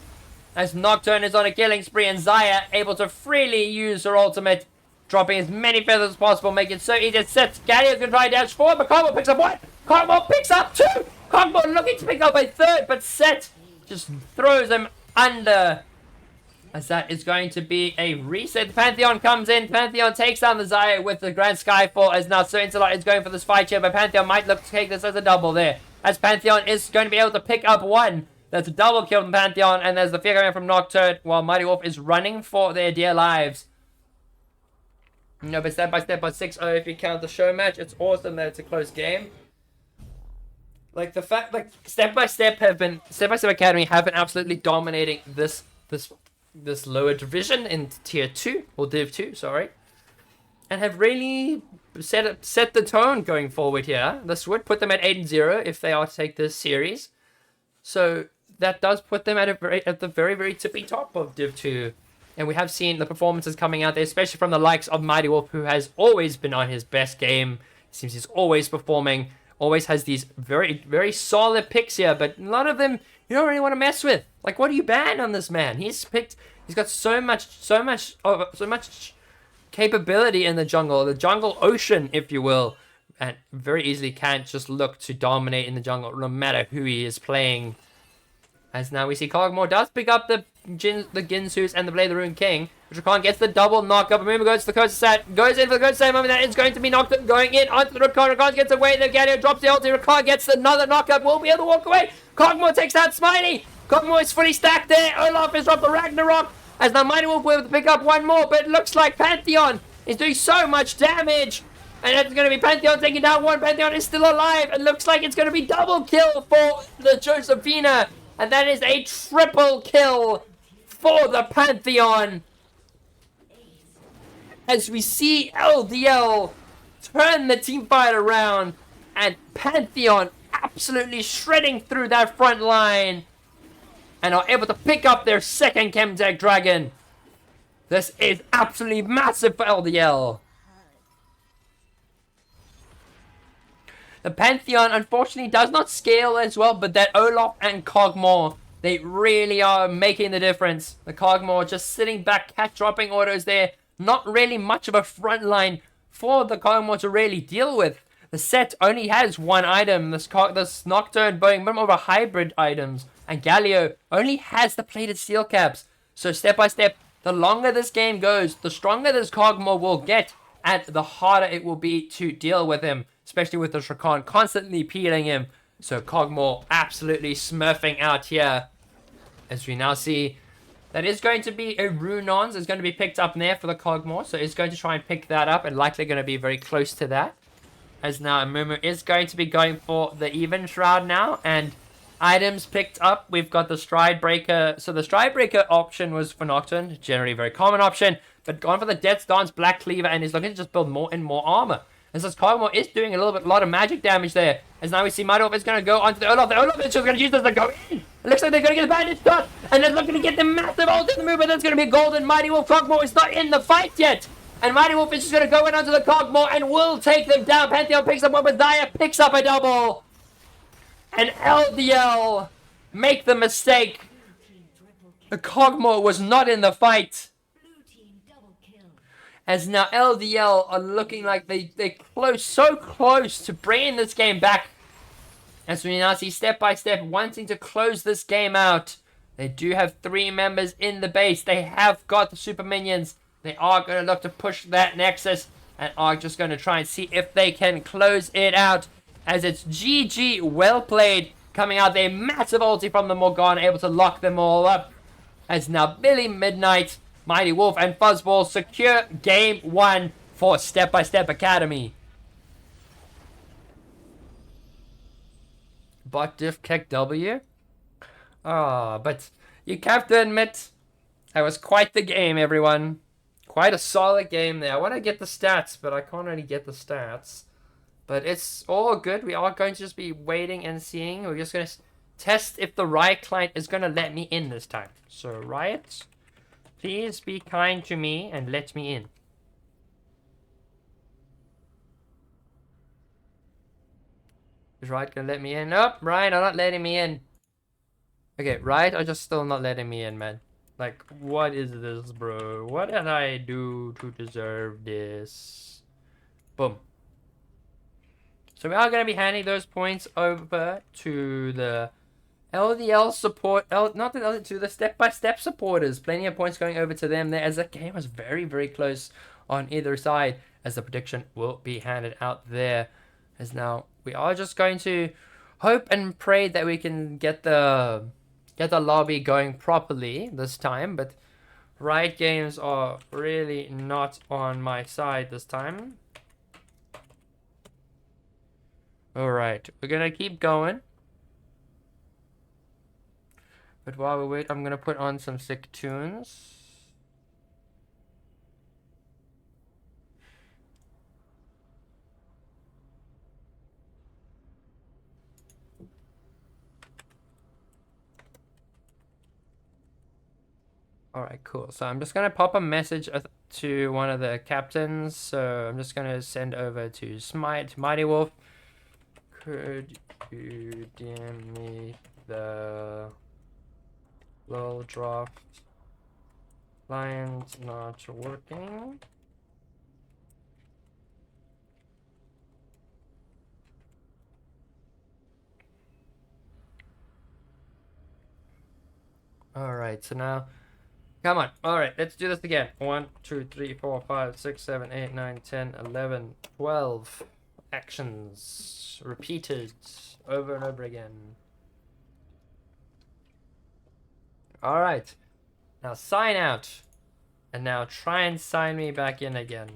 as Nocturne is on a killing spree, and Zaya able to freely use her ultimate, dropping as many feathers as possible, making it so easy to set. Galio's going to try and dash forward, but Cogmore picks up 1. Cogmore picks up 2. Cogmore looking to pick up a 3rd, but Set just throws him under, as that is going to be a reset. The Pantheon comes in. Pantheon takes down the Zaya with the Grand Skyfall, as now So Insolot is going for this fight here, but Pantheon might look to take this as a double there, as Pantheon is going to be able to pick up 1. That's a double kill from Pantheon, and there's the fear coming from Nocturne, while Mighty Wolf is running for their dear lives. No, but step by step by 6-0 if you count the show match. It's awesome that it's a close game. Like the fact, like Step by Step Academy have been absolutely dominating this lower division in Tier 2 or Div 2, sorry, and have really set the tone going forward here. This would put them at 8-0 if they are to take this series. So that does put them at the very tippy top of Div 2. And we have seen the performances coming out there, especially from the likes of Mighty Wolf, who has always been on his best game. It seems he's always performing, always has these very solid picks here, but a lot of them you don't really want to mess with. Like, what do you ban on this man? He's got so much capability in the jungle ocean, if you will, and very easily can't just look to dominate in the jungle, no matter who he is playing. As now we see Cogmore does pick up the Ginsus and the Blade of the Rune King. Rakan gets the double knockup. Remember, goes to the Coast Sat, goes in for the Coast Sat moment. That is going to be knocked going in onto the Rakan. Rakan gets away. The Galio drops the ulti. Rakan gets another knockup. Will be able to walk away. Cogmore takes out Smiley. Cogmore is fully stacked there. Olaf has dropped the Ragnarok. As now Mighty Wolf will be able to pick up one more, but it looks like Pantheon is doing so much damage. And it's going to be Pantheon taking down one. Pantheon is still alive. It looks like it's going to be double kill for the Josephina. And that is a triple kill for the Pantheon. As we see LDL turn the teamfight around. And Pantheon absolutely shredding through that front line. And are able to pick up their second Chemtech Dragon. This is absolutely massive for LDL. The Pantheon, unfortunately, does not scale as well, but that Olaf and Cogmore, they really are making the difference. The Cogmore just sitting back, cat dropping autos there. Not really much of a front line for the Cogmore to really deal with. The set only has one item, this Nocturne Boeing, but more of a hybrid items. And Galio only has the plated steel caps. So step by step, the longer this game goes, the stronger this Cogmore will get, and the harder it will be to deal with him. Especially with the Rakan constantly peeling him. So Cogmore absolutely smurfing out here. As we now see, that is going to be a Runons. Is going to be picked up there for the Cogmore. So it's going to try and pick that up. And likely going to be very close to that. As now Mumu is going to be going for the Even Shroud now. And items picked up. We've got the Stride Breaker. So the Stride Breaker option was for Nocturne. Generally a very common option. But gone for the Death's Dance Black Cleaver. And he's looking to just build more and more armor. And so Cogmore is doing a lot of magic damage there. As now we see Mighty Wolf is going to go onto the Olaf. The Olaf is just going to use this to go in. It looks like they're going to get a bandage shot. And they're looking to get the massive ult in the move. But that's going to be golden. Mighty Wolf Cogmore is not in the fight yet. And Mighty Wolf is just going to go in onto the Cogmore and will take them down. Pantheon picks up one, but Zaya picks up a double. And LDL make the mistake. The Cogmore was not in the fight. As now LDL are looking like they're so close to bringing this game back. As we now see step by step wanting to close this game out. They do have 3 members in the base. They have got the super minions. They are going to look to push that Nexus. And are just going to try and see if they can close it out. As it's GG, well played. Coming out there, massive ulti from the Morgana, able to lock them all up. As now Billy Midnight, Mighty Wolf and Fuzzball secure game 1 for Step by Step Academy. Bot diff kick W. But you have to admit, that was quite the game, everyone. Quite a solid game there. I want to get the stats, but I can't really get the stats. But it's all good. We are going to just be waiting and seeing. We're just going to test if the Riot client is going to let me in this time. So, Riot, please be kind to me and let me in. Is Riot gonna let me in? Nope, Riot are not letting me in. Okay, Riot are just still not letting me in, man. Like, what is this, bro? What did I do to deserve this? Boom. So we are gonna be handing those points over to the LDL support, to the step-by-step supporters. Plenty of points going over to them there, as the game was very, very close on either side, as the prediction will be handed out there. As now we are just going to hope and pray that we can get the lobby going properly this time, but Riot Games are really not on my side this time. Alright, we're gonna keep going. But while we wait, I'm gonna put on some sick tunes. Alright, cool. So I'm just gonna pop a message to one of the captains. So I'm just gonna send over to Mighty Wolf. Could you DM me the little draft? Lines not working. Alright, so now come on. Alright, let's do this again. 1, 2, 3, 4, 5, 6, 7, 8, 9, 10, 11, 12 actions repeated over and over again. Alright. Now sign out. And now try and sign me back in again.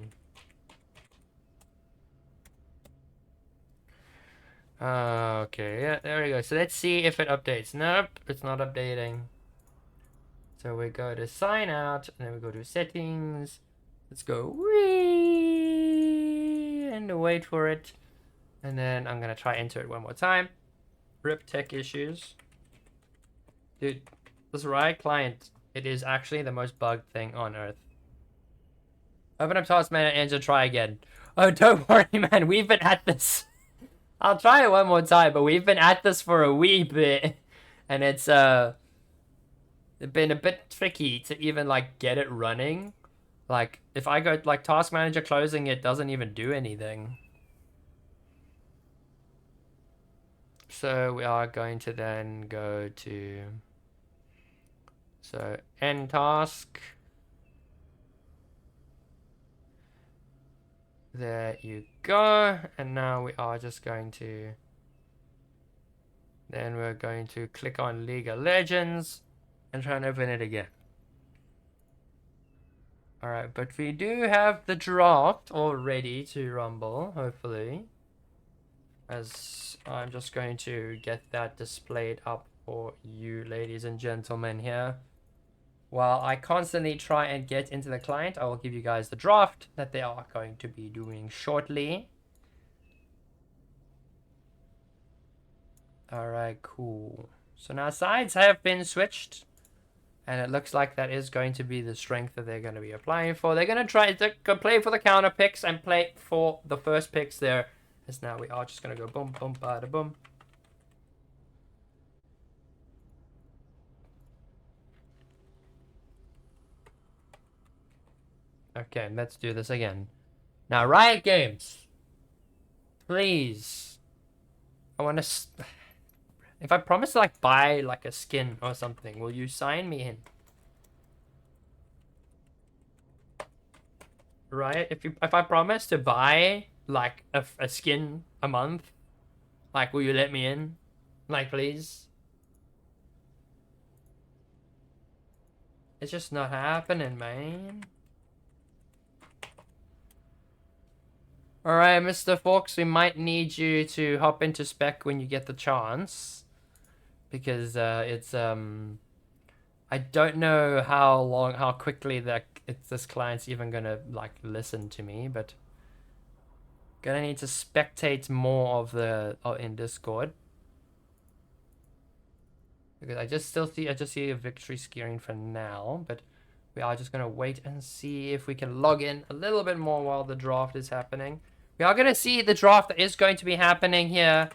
Okay, yeah, there we go. So let's see if it updates. Nope, it's not updating. So we go to sign out, and then we go to settings. Let's go and wait for it. And then I'm gonna try enter it one more time. Rip tech issues. Dude, this Riot client, it is actually the most bugged thing on earth. Open up Task Manager and Engine, try again. Oh, don't worry, man. We've been at this. I'll try it one more time, but we've been at this for a wee bit. And it's been a bit tricky to even, like, get it running. Like, if I go, like, Task Manager closing, it doesn't even do anything. So we are going to then go to... So, end task. There you go. And now we are just going to... Then we're going to click on League of Legends and try and open it again. Alright, but we do have the draft all ready to rumble, hopefully. As I'm just going to get that displayed up for you, ladies and gentlemen, here. While I constantly try and get into the client, I will give you guys the draft that they are going to be doing shortly. Alright, cool. So now sides have been switched. And it looks like that is going to be the strength that they're going to be applying for. They're going to try to play for the counter picks and play for the first picks there. As now we are just going to go boom, boom, bada, boom. Okay, let's do this again. Now, Riot Games. Please. I want to... If I promise to, like, buy, like, a skin or something, will you sign me in? Right? If I promise to buy, like, a skin a month, like, will you let me in? Like, please? It's just not happening, man. Alright, Mr. Fox, we might need you to hop into spec when you get the chance. Because it's I don't know how quickly this client's even gonna, like, listen to me, but gonna need to spectate more of the in Discord. Because I just see a victory screen for now, but we are just gonna wait and see if we can log in a little bit more while the draft is happening. We are gonna see the draft that is going to be happening here.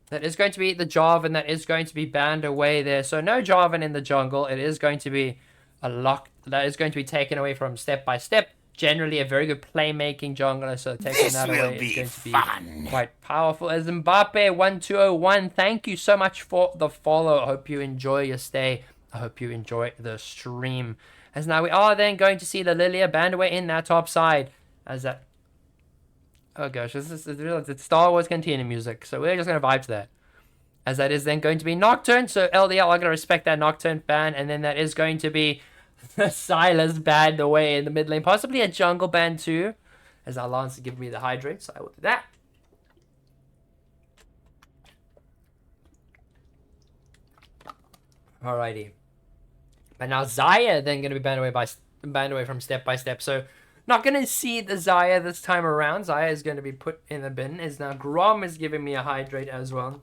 That is going to be the Jarvan that is going to be banned away there. So no Jarvan in the jungle. It is going to be a lock that is going to be taken away from step by step. Generally a very good playmaking jungler, so taking that away is going to be quite powerful. As Mbappe1201, thank you so much for the follow. I hope you enjoy your stay. I hope you enjoy the stream. As now we are then going to see the Lilia banned away in that top side. As that... Oh gosh, it's Star Wars Cantina music, so we're just going to vibe to that. As that is then going to be Nocturne, so LDL are going to respect that Nocturne ban, and then that is going to be the Silas banned away in the mid lane, possibly a jungle ban too, as our Lance is giving me the hydrate, so I will do that. Alrighty. But now Xayah then going to be banned away from step by step, so... Not going to see the Xayah this time around. Xayah is going to be put in the bin. As now Grom is giving me a hydrate as well.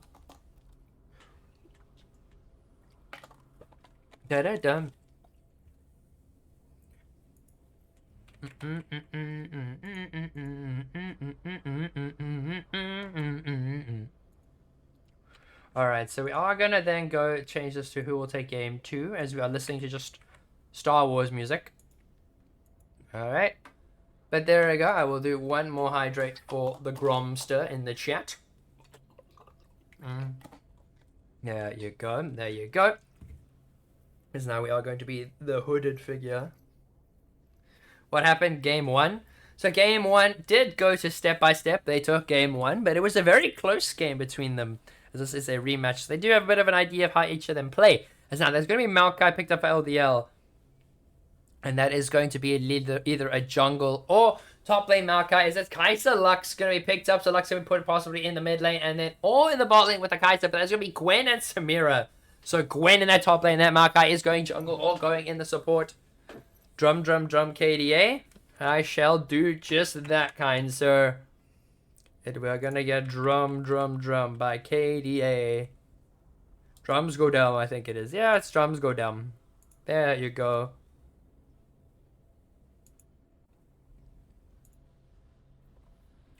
Da-da-dum. Alright, so we are gonna then go change this to who will take game 2, as we are listening to just Star Wars music. Alright. But there we go. I will do one more hydrate for the Gromster in the chat. There you go. There you go. Because now we are going to be the hooded figure. What happened? Game 1. So game 1 did go to step by step. They took game 1, but it was a very close game between them. As this is a rematch. So they do have a bit of an idea of how each of them play. As now there's going to be Maokai picked up for LDL. And that is going to be either a jungle or top lane Maokai. Is that Kai'Sa Lux going to be picked up? So Lux going to be put possibly in the mid lane and then or in the bot lane with the Kai'Sa. But there's going to be Gwen and Samira. So Gwen in that top lane. That Maokai is going jungle or going in the support. Drum, drum, drum KDA. I shall do just that, kind sir. We're going to get drum, drum, drum by KDA. Drums go down, I think it is. Yeah, it's drums go down. There you go.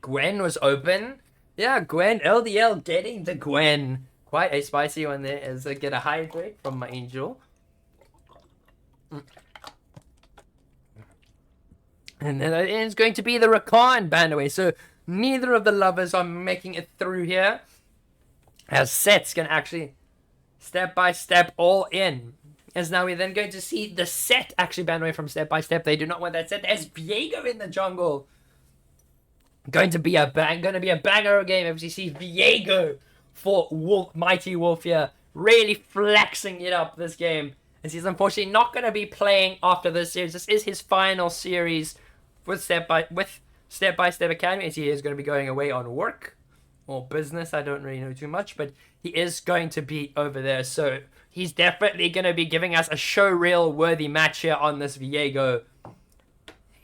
Gwen was open. Yeah, Gwen. LDL getting the Gwen. Quite a spicy one there as I get a hydrate from my angel. And then it's going to be the Rakan band away. So neither of the lovers are making it through here. As Set's going to actually step by step all in. As now we're then going to see the Set actually ban away from step by step. They do not want that Set. There's Viego in the jungle. Going to be a banger game if you see Viego for Mighty Wolf here. Really flexing it up this game. As he's unfortunately not going to be playing after this series. This is his final series with Step by Step Academy. As he is going to be going away on work or business. I don't really know too much. But he is going to be over there. So he's definitely going to be giving us a showreel worthy match here on this Viego.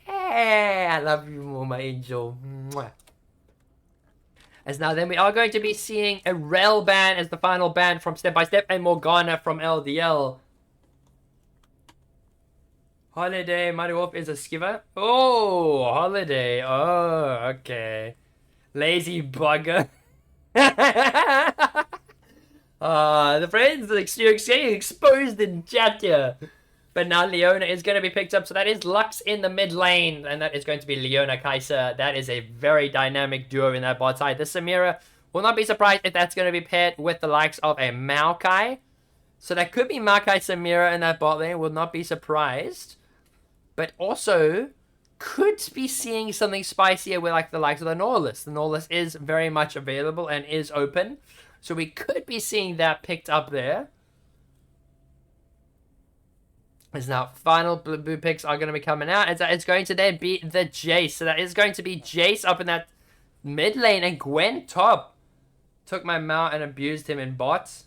Hey, I love you more, my angel. Mwah. As now then we are going to be seeing a Rel ban as the final ban from Step by Step and Morgana from LDL. Holiday, Mighty Wolf is a skiver. Oh, Holiday. Oh, okay. Lazy bugger. The friends are getting exposed in chat here. But now Leona is going to be picked up. So that is Lux in the mid lane. And that is going to be Leona Kai'Sa. That is a very dynamic duo in that bot side. This Samira will not be surprised if that's going to be paired with the likes of a Maokai. So that could be Maokai Samira in that bot lane. Will not be surprised. But also could be seeing something spicier with like the likes of the Nautilus. The Nautilus is very much available and is open. So we could be seeing that picked up there. As now final blue picks are going to be coming out. It's going to then be the Jace. So that is going to be Jace up in that mid lane. And Gwen top. Took my Mao and abused him in bots.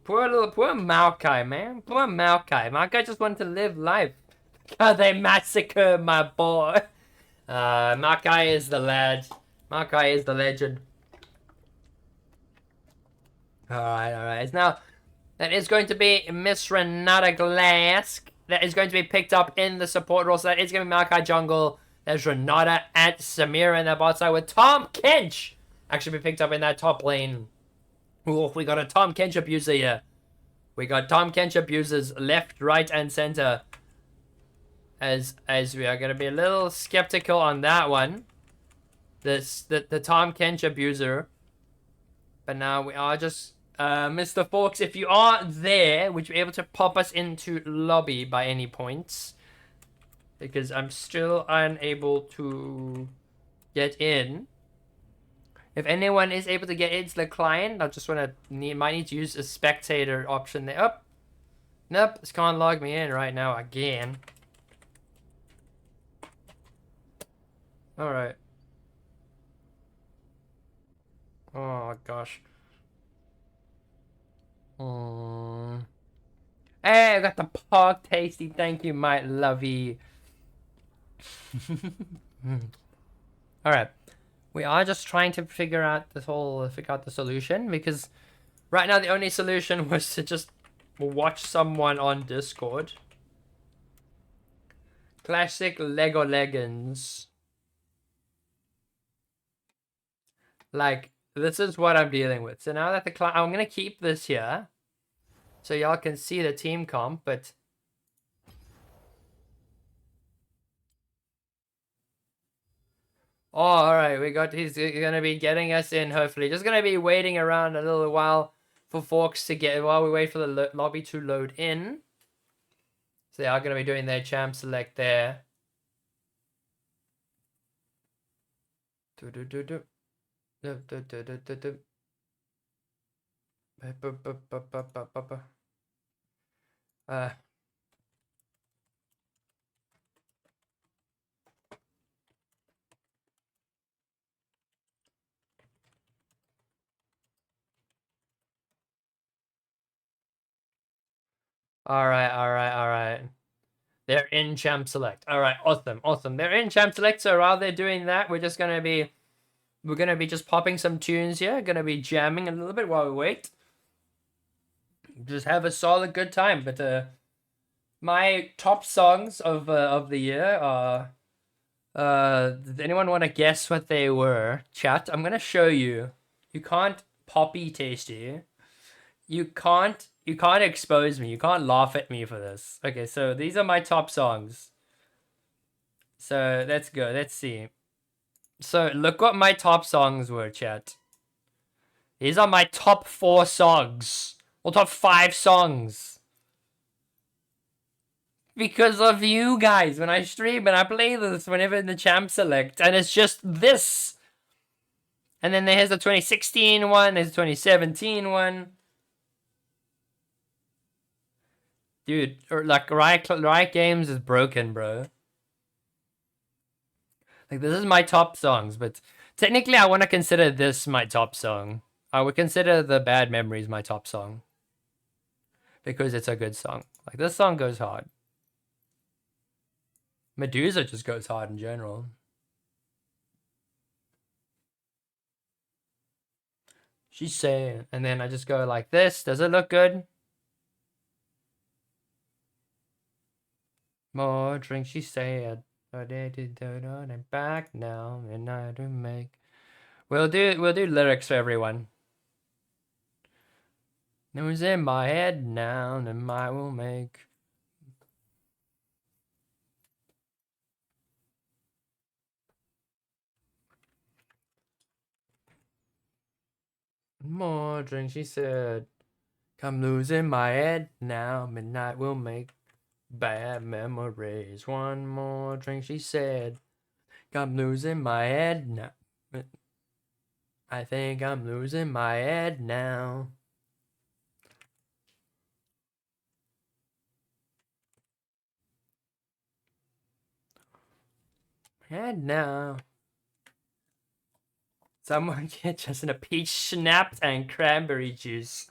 Poor Maokai, man. Poor Maokai. Maokai just wanted to live life. God, they massacre my boy. Maokai is the lad. Maokai is the legend. Alright. Now, that is going to be Miss Renata Glass. That is going to be picked up in the support role. So that is going to be Maokai jungle. There's Renata and Samira in that bot side with Tom Kench. Actually be picked up in that top lane. Ooh, we got a Tom Kench abuser here. We got Tom Kench abusers left, right, and center. As we are going to be a little skeptical on that one. The Tom Kench abuser. But now we are just... Mr. Forks, if you are there, would you be able to pop us into lobby by any points? Because I'm still unable to get in. If anyone is able to get into the client, I just might need to use a spectator option there. Oh, nope, it's can't log me in right now again. Alright. Oh gosh. Hey, I got the Pog Tasty. Thank you, my lovey. Alright. We are just trying to figure out the solution, because right now the only solution was to just watch someone on Discord. Classic Lego leggings. Like, this is what I'm dealing with. So now that I'm gonna keep this here, so y'all can see the team comp, but oh, all right, he's gonna be getting us in. Hopefully, just gonna be waiting around a little while for Forks to get while we wait for the lobby to load in. So they are gonna be doing their champ select there. Do do do do. Do do do do do do. Uh. All right, all right, all right. They're in champ select. All right, awesome, awesome. They're in champ select. So while they're doing that, we're gonna be just popping some tunes here. Gonna be jamming a little bit while we wait. Just have a solid good time. But my top songs of the year are. Does anyone want to guess what they were? Chat. I'm gonna show you. You can't poppy tasty. You can't expose me. You can't laugh at me for this. Okay, so these are my top songs. So let's go. Let's see. So look what my top songs were, chat. These are my top 4 songs. Or top 5 songs. Because of you guys. When I stream and I play this whenever in the champ select. And it's just this. And then there's the 2016 one. There's the 2017 one. Dude, like Riot Games is broken, bro. Like, this is my top songs, but technically I want to consider this my top song. I would consider the Bad Memories my top song. Because it's a good song. Like, this song goes hard. Medusa just goes hard in general. She's saying, and then I just go like this. Does it look good? More drink, she said. I'm back now, and I do make. We'll do lyrics for everyone. News in my head now, and I will make. More drink, she said. I'm losing my head now, midnight will make bad memories. One more drink, she said. I'm losing my head now. I think I'm losing my head now. Head now. Someone get just in a peach schnapps and cranberry juice.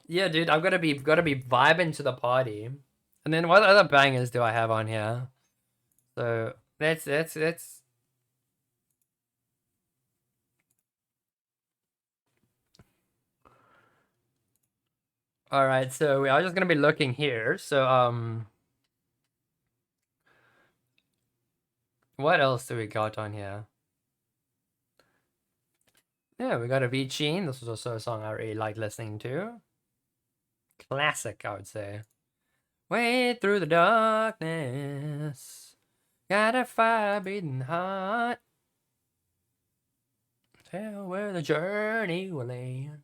Yeah, dude, I've gotta be vibing to the party. And then what other bangers do I have on here? So that's all right. So we are just gonna be looking here. So what else do we got on here? Yeah, we got Avicii. This was also a song I really like listening to. Classic, I would say. Way through the darkness, got a fire beating hot. Tell where the journey will end,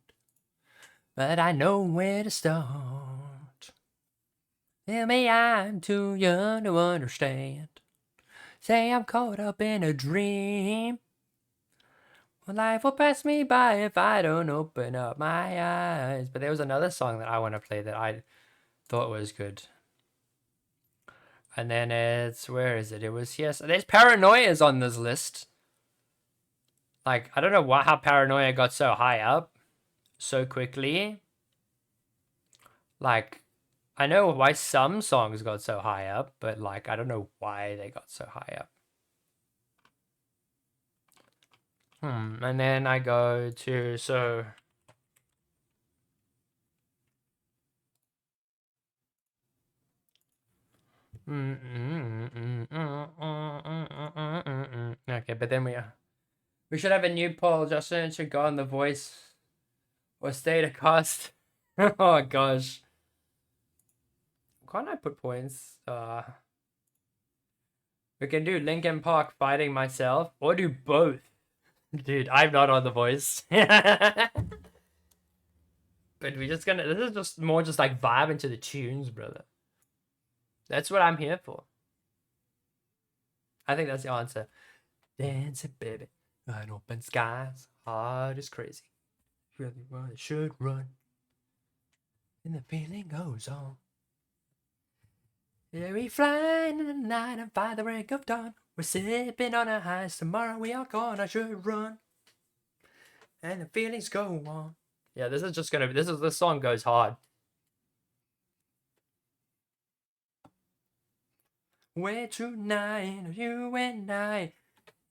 but I know where to start. Tell me I'm too young to understand. Say I'm caught up in a dream. Well, life will pass me by if I don't open up my eyes. But there was another song that I want to play that I thought was good. And then it's, where is it? It was, yes, there's Paranoia's on this list. Like, I don't know how Paranoia got so high up so quickly. Like, I know why some songs got so high up, but like, I don't know why they got so high up. And then I go to, so Okay, but then we should have a new poll. Justin should go on The Voice or stay to cast. Oh gosh. Can't I put points? We can do Linkin Park fighting myself or do both. Dude, I'm not on The Voice. But we just gonna, this is just more just like vibing to the tunes, brother. That's what I'm here for. I think that's the answer. Dancing, baby, on open skies, heart is crazy. Really run, it should run. And the feeling goes on. Yeah, we fly in the night and by the break of dawn. We're sipping on our highs. Tomorrow we are gone. I should run. And the feelings go on. Yeah, this is just gonna be. This song goes hard. Where tonight, you and I.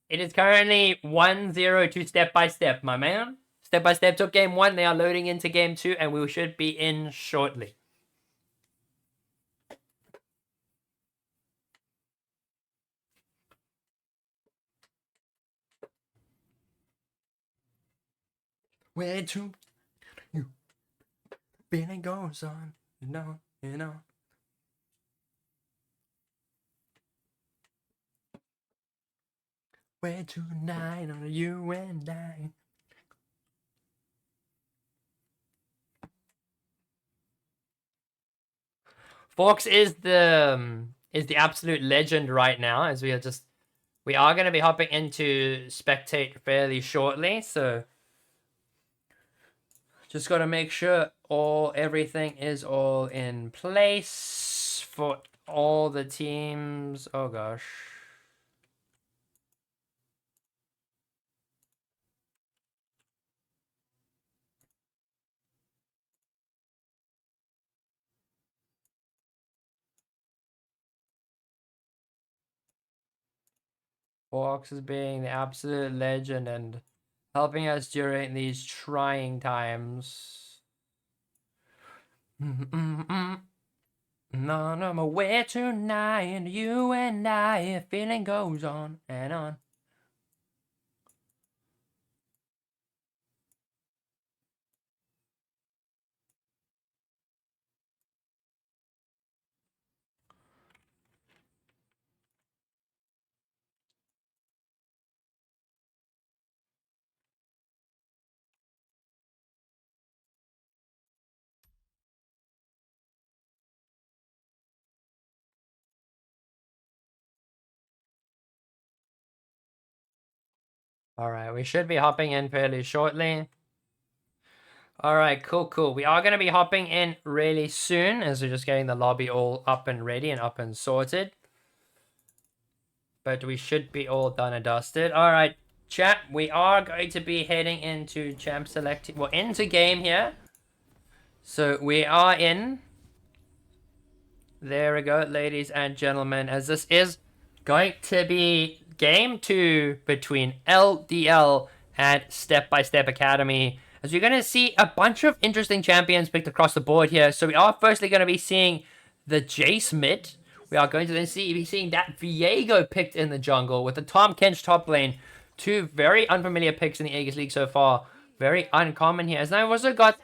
It is currently 1-0 to Step by Step, my man. Step by Step took game 1. They are loading into game 2, and we should be in shortly. Where to you? Feeling goes on, you know, you know. Where tonight are you and I? Fox is the absolute legend right now, as we are going to be hopping into spectate fairly shortly, so just got to make sure everything is all in place for all the teams. Oh gosh. Fox is being the absolute legend and helping us during these trying times. None of my way tonight, you and I, feeling goes on and on. Alright, we should be hopping in fairly shortly. Alright, cool. We are going to be hopping in really soon, as we're just getting the lobby all up and ready and up and sorted. But we should be all done and dusted. Alright, chat, we are going to be heading into champ select, well, into game here. So we are in. There we go, ladies and gentlemen, as this is going to be game 2 between LDL and Step by Step Academy. As you're going to see a bunch of interesting champions picked across the board here. So we are firstly going to be seeing the Jace mid. We are going to then be seeing that Viego picked in the jungle with the Tom Kench top lane. 2 very unfamiliar picks in the Aegis League so far. Very uncommon here. As now I've also got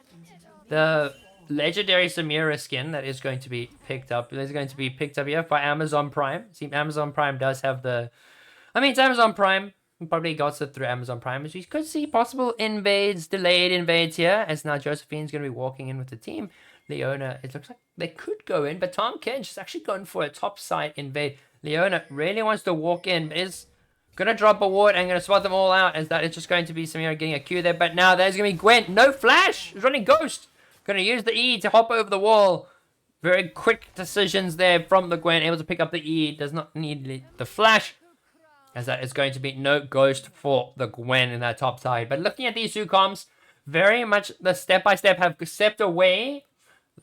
the legendary Samira skin that is going to be picked up. It is going to be picked up here by Amazon Prime. See, Amazon Prime does have the... I mean, it's Amazon Prime. We probably got it through Amazon Prime. As we could see possible invades, delayed invades here. As now Josephine's going to be walking in with the team. Leona, it looks like they could go in, but Tom Kench is actually going for a top side invade. Leona really wants to walk in, but is going to drop a ward and going to spot them all out. As that is just going to be Samira getting a Q there. But now there's going to be Gwen. No flash. He's running Ghost. Going to use the E to hop over the wall. Very quick decisions there from the Gwen. Able to pick up the E. Does not need the flash. As that is going to be no Ghost for the Gwen in that top side. But looking at these two comps, very much the Step by Step have stepped away.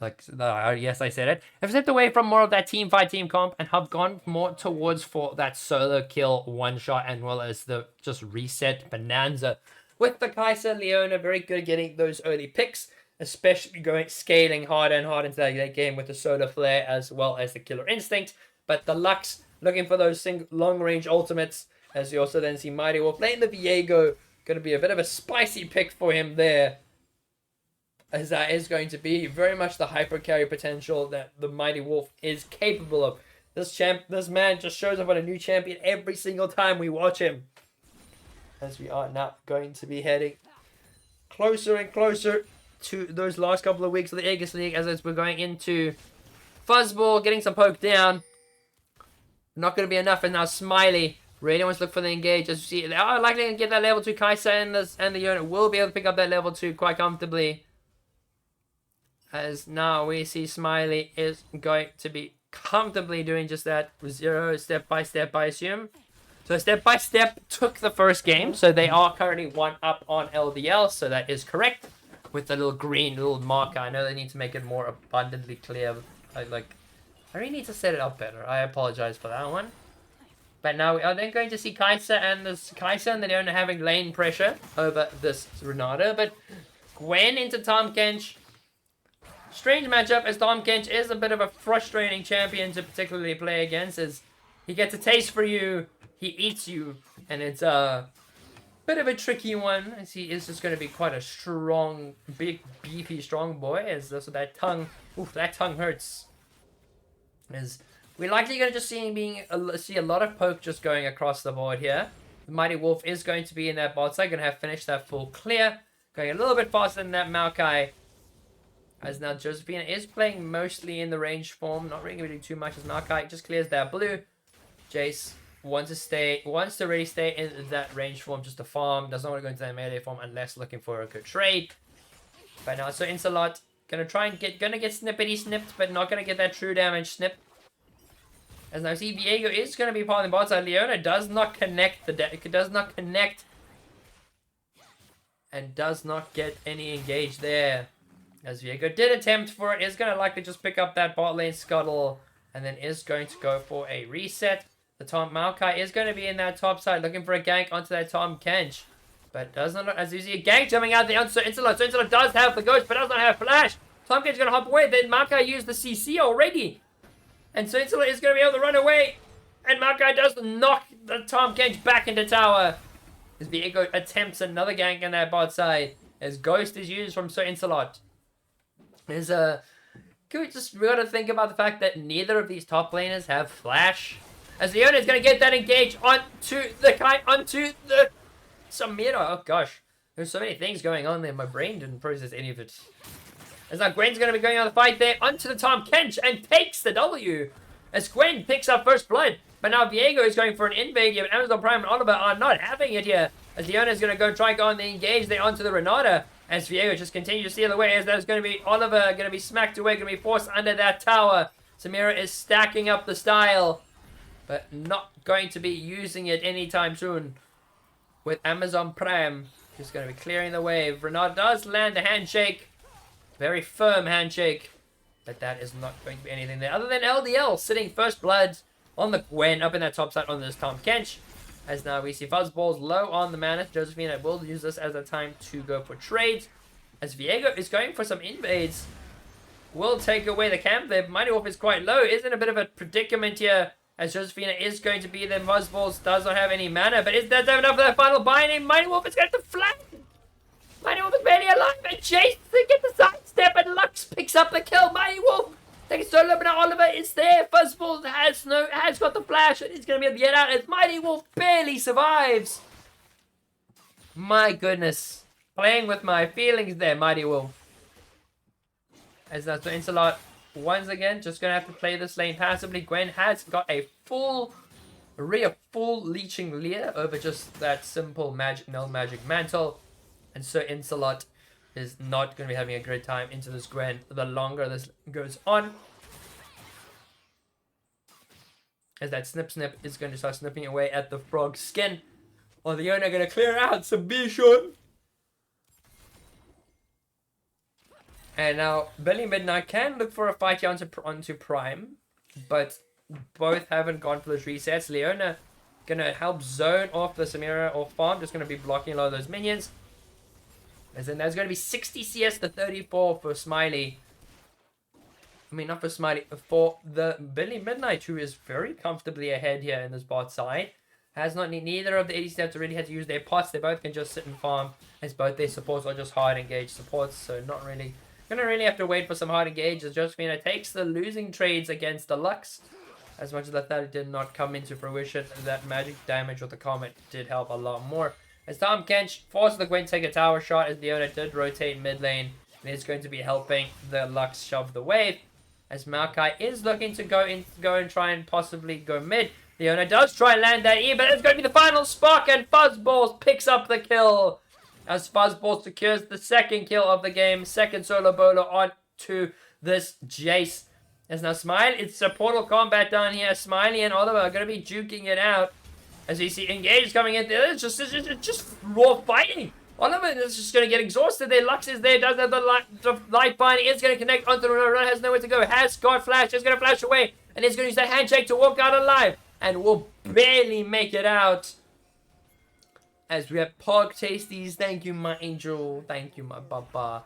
Yes, I said it. Have stepped away from more of that team fight, team comp, and have gone more towards for that solo kill one shot, and well as the just reset bonanza. With the Kai'Sa, Leona very good at getting those early picks, especially scaling harder and harder into that game with the solar flare as well as the killer instinct. But the Lux looking for those long-range ultimates. As you also then see Mighty Wolf playing the Viego. Going to be a bit of a spicy pick for him there. As that is going to be very much the hyper carry potential that the Mighty Wolf is capable of. This man just shows up on a new champion every single time we watch him. As we are now going to be heading closer and closer to those last couple of weeks of the Aegis League, as we're going into Fuzzball, getting some poke down. Not going to be enough, and now Smiley really wants to look for the engage. As you see, they are likely to get that level 2. Kai'Sa and the unit will be able to pick up that level 2 quite comfortably. As now we see Smiley is going to be comfortably doing just that. 0 step by step, I assume. So step by step took the first game. So they are currently 1 up on LDL. So that is correct. With the little green little marker. I know they need to make it more abundantly clear. I really need to set it up better. I apologize for that one. But now we are then going to see Kai'Sa and the Leona having lane pressure over this Renata. But Gwen into Tahm Kench. Strange matchup, as Tahm Kench is a bit of a frustrating champion to particularly play against, as he gets a taste for you, he eats you, and it's a bit of a tricky one, as he is just going to be quite a strong, big, beefy, strong boy, as also that tongue hurts. As we're likely going to just see a lot of poke just going across the board here. The Mighty Wolf is going to be in that bot side, going to have finished that full clear, going a little bit faster than that Maokai. As now Josephina is playing mostly in the range form, not really doing too much as Maokai just clears that blue. Jace wants to really stay in that range form just to farm, does not want to go into that melee form unless looking for a good trade. But now so Insalot gonna get snippety snipped, but not gonna get that true damage snip. As now see Viego is gonna be part of the bot side. Leona does not connect and does not get any engage there. As Viego did attempt for it, is going to likely just pick up that bot lane scuttle, and then is going to go for a reset. The Tahm Maokai is going to be in that top side, looking for a gank onto that Tahm Kench. But does not, as you see a gank jumping out there onto Insalot. So Insalot does have the ghost, but does not have flash. Tahm Kench is going to hop away, then Maokai used the CC already. And so Insalot is going to be able to run away. And Maokai does knock the Tahm Kench back into tower. As Viego attempts another gank on that bot side, as Ghost is used from Sir Insalot. We gotta think about the fact that neither of these top laners have flash. As Leona is gonna get that engage onto the Samira. Oh gosh. There's so many things going on there. My brain didn't process any of it. As now Gwen's gonna be going on the fight there onto the Tahm Kench and takes the W. As Gwen picks up first blood. But now Viego is going for an invade here, but Amazon Prime and Oliver are not having it here. As Leona is gonna try on the engage there onto the Renata. As Viego just continues to steal away, as there's going to be Oliver going to be smacked away, going to be forced under that tower. Samira is stacking up the style, but not going to be using it anytime soon. With Amazon Prime just going to be clearing the wave. Renard does land a handshake, very firm handshake, but that is not going to be anything there other than LDL sitting first blood on the Gwen up in that top side on this Tahm Kench. As now we see Fuzzballs low on the mana. Josephina will use this as a time to go for trades. As Viego is going for some invades. Will take away the camp there. Mighty Wolf is quite low. Is in a bit of a predicament here. As Josephina is going to be there. Fuzzballs does not have any mana. But does have enough for that final binding. Mighty Wolf is going to flank. Mighty Wolf is barely alive. And Chase to get the sidestep. And Lux picks up the kill. Mighty Wolf. Thanks so but now Oliver is there. Fuzzballs has got the flash and he's gonna be able to get out as Mighty Wolf barely survives. My goodness. Playing with my feelings there, Mighty Wolf. As that's so Insalot once again just gonna have to play this lane passively. Gwen has got a full leeching Leer over just that simple null magic mantle. And so Insalot is not going to be having a great time into this Gwen the longer this goes on. As that snip is going to start snipping away at the frog's skin. Or the owner going to clear out some vision. And now Billy Midnight can look for a fight here onto Prime. But both haven't gone for those resets. Leona going to help zone off the Samira or farm. Just going to be blocking a lot of those minions. As in, there's going to be 60 CS to 34 for Smiley. I mean, not for Smiley, for the Billy Midnight, who is very comfortably ahead here in this bot side. Has not neither of the 80 steps really had to use their pots. They both can just sit and farm, as both their supports are just hard engaged supports. So not really gonna really have to wait for some hard engage. As Josephina takes the losing trades against the Lux. As much as I thought it did not come into fruition, that magic damage with the Comet did help a lot more. As Tom Kench forced the Gwen to take a tower shot, as Leona did rotate mid lane. And it's going to be helping the Lux shove the wave. As Maokai is looking to go and try and possibly go mid. Leona does try and land that E, but it's going to be the final spark, and Fuzzballs picks up the kill. As Fuzzballs secures the second kill of the game, second solo bowler on to this Jace. As now Smiley, it's a portal combat down here. Smiley and Oliver are going to be juking it out. As you see Engage coming in there, it's just raw fighting. Oliver is just going to get exhausted there. Lux is there, does have the light bind. Is going to connect onto the run, has nowhere to go. Has got flash, is going to flash away. And is going to use that handshake to walk out alive. And will barely make it out. As we have Pog Tasties. Thank you, my angel. Thank you, my baba.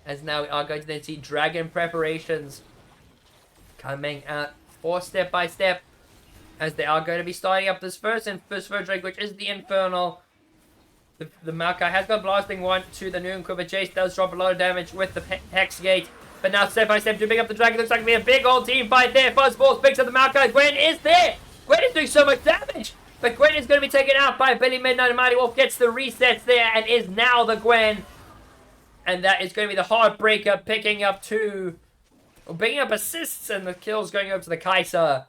As now we are going to then see Dragon preparations coming out for step by step. As they are going to be starting up this first Drake, which is the Infernal. The Maokai has got blasting one to the Noon Quiver. Chase does drop a lot of damage with the Hex Gate. But now step by step to pick up the Dragon. Looks like to be a big old team fight there. Fuzzballs picks up the Maokai. Gwen is there. Gwen is doing so much damage. But Gwen is going to be taken out by Billy Midnight. And Mighty Wolf gets the resets there and is now the Gwen. And that is going to be the Heartbreaker picking up assists. And the kills going over to the Kaiser.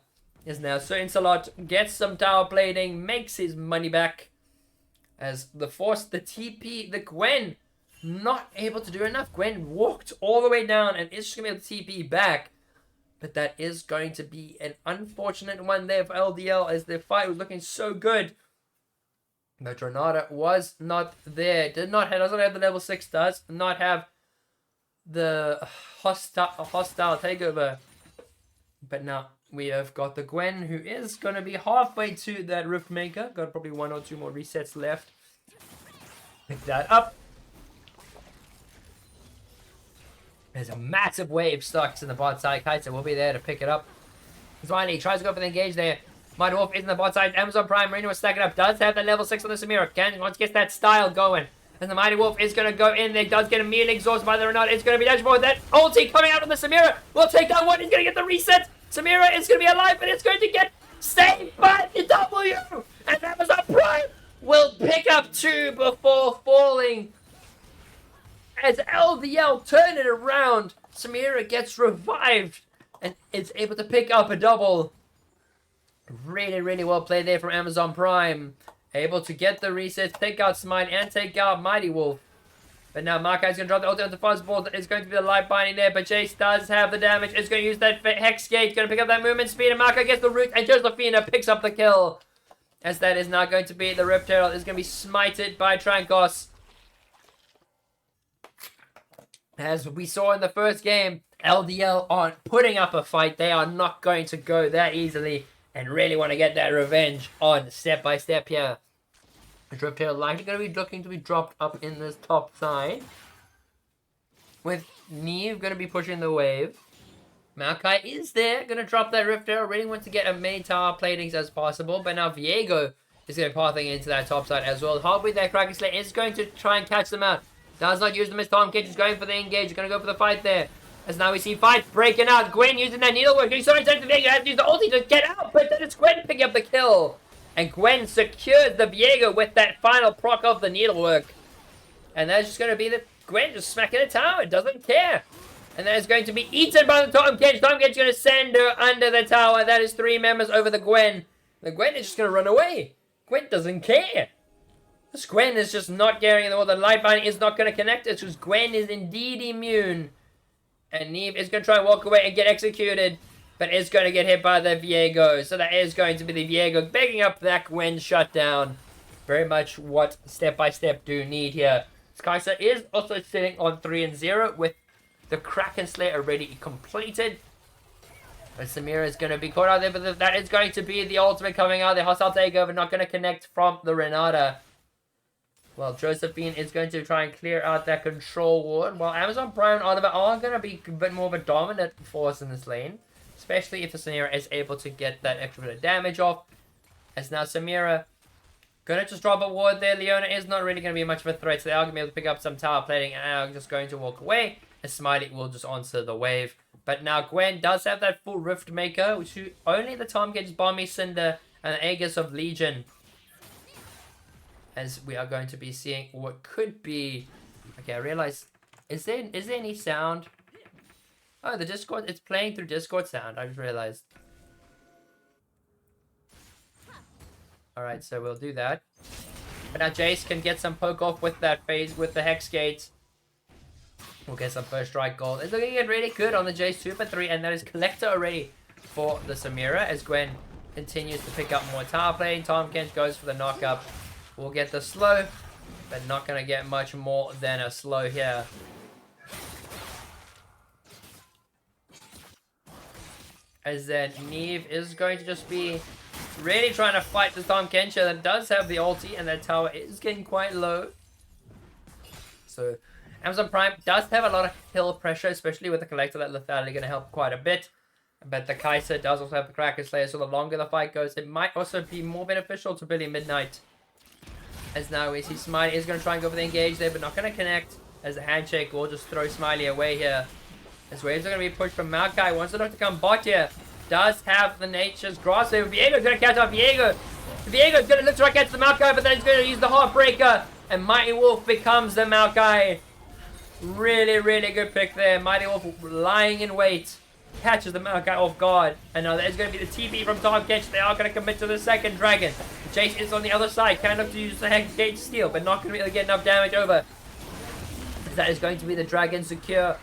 Is now Sir Insolot gets some tower blading. Makes his money back. As the TP, the Gwen, not able to do enough. Gwen walked all the way down and is just going to be able to TP back. But that is going to be an unfortunate one there for LDL as the fight was looking so good. But Renata was not there. Doesn't have the level 6, does not have the hostile takeover. But now we have got the Gwen, who is going to be halfway to that Rift Maker. Got probably 1 or 2 more resets left. Pick that up. There's a massive wave stuck in the bot side. Kaiser will be there to pick it up. Finally, tries to go for the engage there. Mighty Wolf is in the bot side. Amazon Prime Marina was stacking up. Does have that level 6 on the Samira. Once gets that style going. And the Mighty Wolf is going to go in there. Does get immediately exhausted by the Renata. It's going to be dashboard. That ulti coming out of the Samira. Will take that one. He's going to get the reset. Samira is going to be alive, but it's going to get saved by the W. And Amazon Prime will pick up 2 before falling. As LDL turn it around, Samira gets revived and is able to pick up a double. Really, really well played there from Amazon Prime. Able to get the resets, take out Smite, and take out Mighty Wolf. But now Markai's going to drop the ulti onto Fuzzball. It's going to be the light binding there, but Jace does have the damage. It's going to use that Hex Gate. Going to pick up that movement speed, and Markai gets the root, and Josephina picks up the kill. As that is now going to be the Rift Herald. Is going to be smited by Trankos. As we saw in the first game, LDL aren't putting up a fight. They are not going to go that easily and really want to get that revenge on step by step here. Rift Herald likely going to be looking to be dropped up in this top side. With Neve going to be pushing the wave. Maokai is there, going to drop that Rift Herald. Really wants to get as many tower platings as possible. But now Viego is going to be pathing into that top side as well. Halfway there, Kraken Slayer is going to try and catch them out. Does not use them as Tom Kitch is going for the engage. Going to go for the fight there. As now we see fights breaking out. Gwen using that needlework. Getting so much time to Viego. Has to use the ulti to get out. But then it's Gwen picking up the kill. And Gwen secures the Viego with that final proc of the needlework. And that's just going to be the Gwen just smacking the tower. It doesn't care. And that is going to be eaten by the Tom Kitch. Tom Kitch is going to send her under the tower. That is 3 members over the Gwen. The Gwen is just going to run away. Gwen doesn't care. This Gwen is just not caring at all. The light binding is not going to connect it because Gwen is indeed immune. And Neve is going to try and walk away and get executed. But is going to get hit by the Viego. So that is going to be the Viego picking up that Gwen shutdown. Very much what step by step do need here. Skysa is also sitting on 3-0 with the Kraken Slayer already completed. But Samira is going to be caught out there. But that is going to be the ultimate coming out. The hostile takeover not going to connect from the Renata. Well, Josephine is going to try and clear out that control ward, while Amazon Prime and Oliver are going to be a bit more of a dominant force in this lane, especially if the Samira is able to get that extra bit of damage off. As now Samira gonna just drop a ward there. Leona is not really going to be much of a threat, so they are going to be able to pick up some tower plating and are just going to walk away, as Smiley will just answer the wave. But now Gwen does have that full Rift Maker, which only the Tom gets Bomby, Cinder, and the Aegis of Legion. As we are going to be seeing what could be... Okay, I realize... Is there any sound? Oh, the Discord... It's playing through Discord sound. I just realized. Alright, so we'll do that. But now Jace can get some poke off with that phase with the Hex Gate. We'll get some first strike gold. It's looking at really good on the Jace Super 3, and that is Collector already for the Samira, as Gwen continues to pick up more tower play. Tom Kent goes for the knock-up. We'll get the slow, but not going to get much more than a slow here. As then Neve is going to just be really trying to fight the Tom Kensha that does have the ulti, and that tower is getting quite low. So Amazon Prime does have a lot of kill pressure, especially with the Collector. That lethality going to help quite a bit. But the Kai'Sa does also have the Kraken Slayer, so the longer the fight goes, it might also be more beneficial to Billy Midnight. As now we see Smiley is going to try and go for the engage there, but not going to connect. As the handshake will just throw Smiley away here. As waves are going to be pushed from Maokai. Wants to look to come bot here. Does have the Nature's Grasp there. Viego's going to catch off Viego. Viego's going to look to try and catch the Maokai, but then he's going to use the Heartbreaker. And Mighty Wolf becomes the Maokai. Really, really good pick there. Mighty Wolf lying in wait. Catches the Maokai off guard. And now there's going to be the TP from Tom Kench. They are going to commit to the second dragon. Jace is on the other side. Can look to use the Hex Gate steal, but not going to be able to get enough damage over. That is going to be the dragon secure.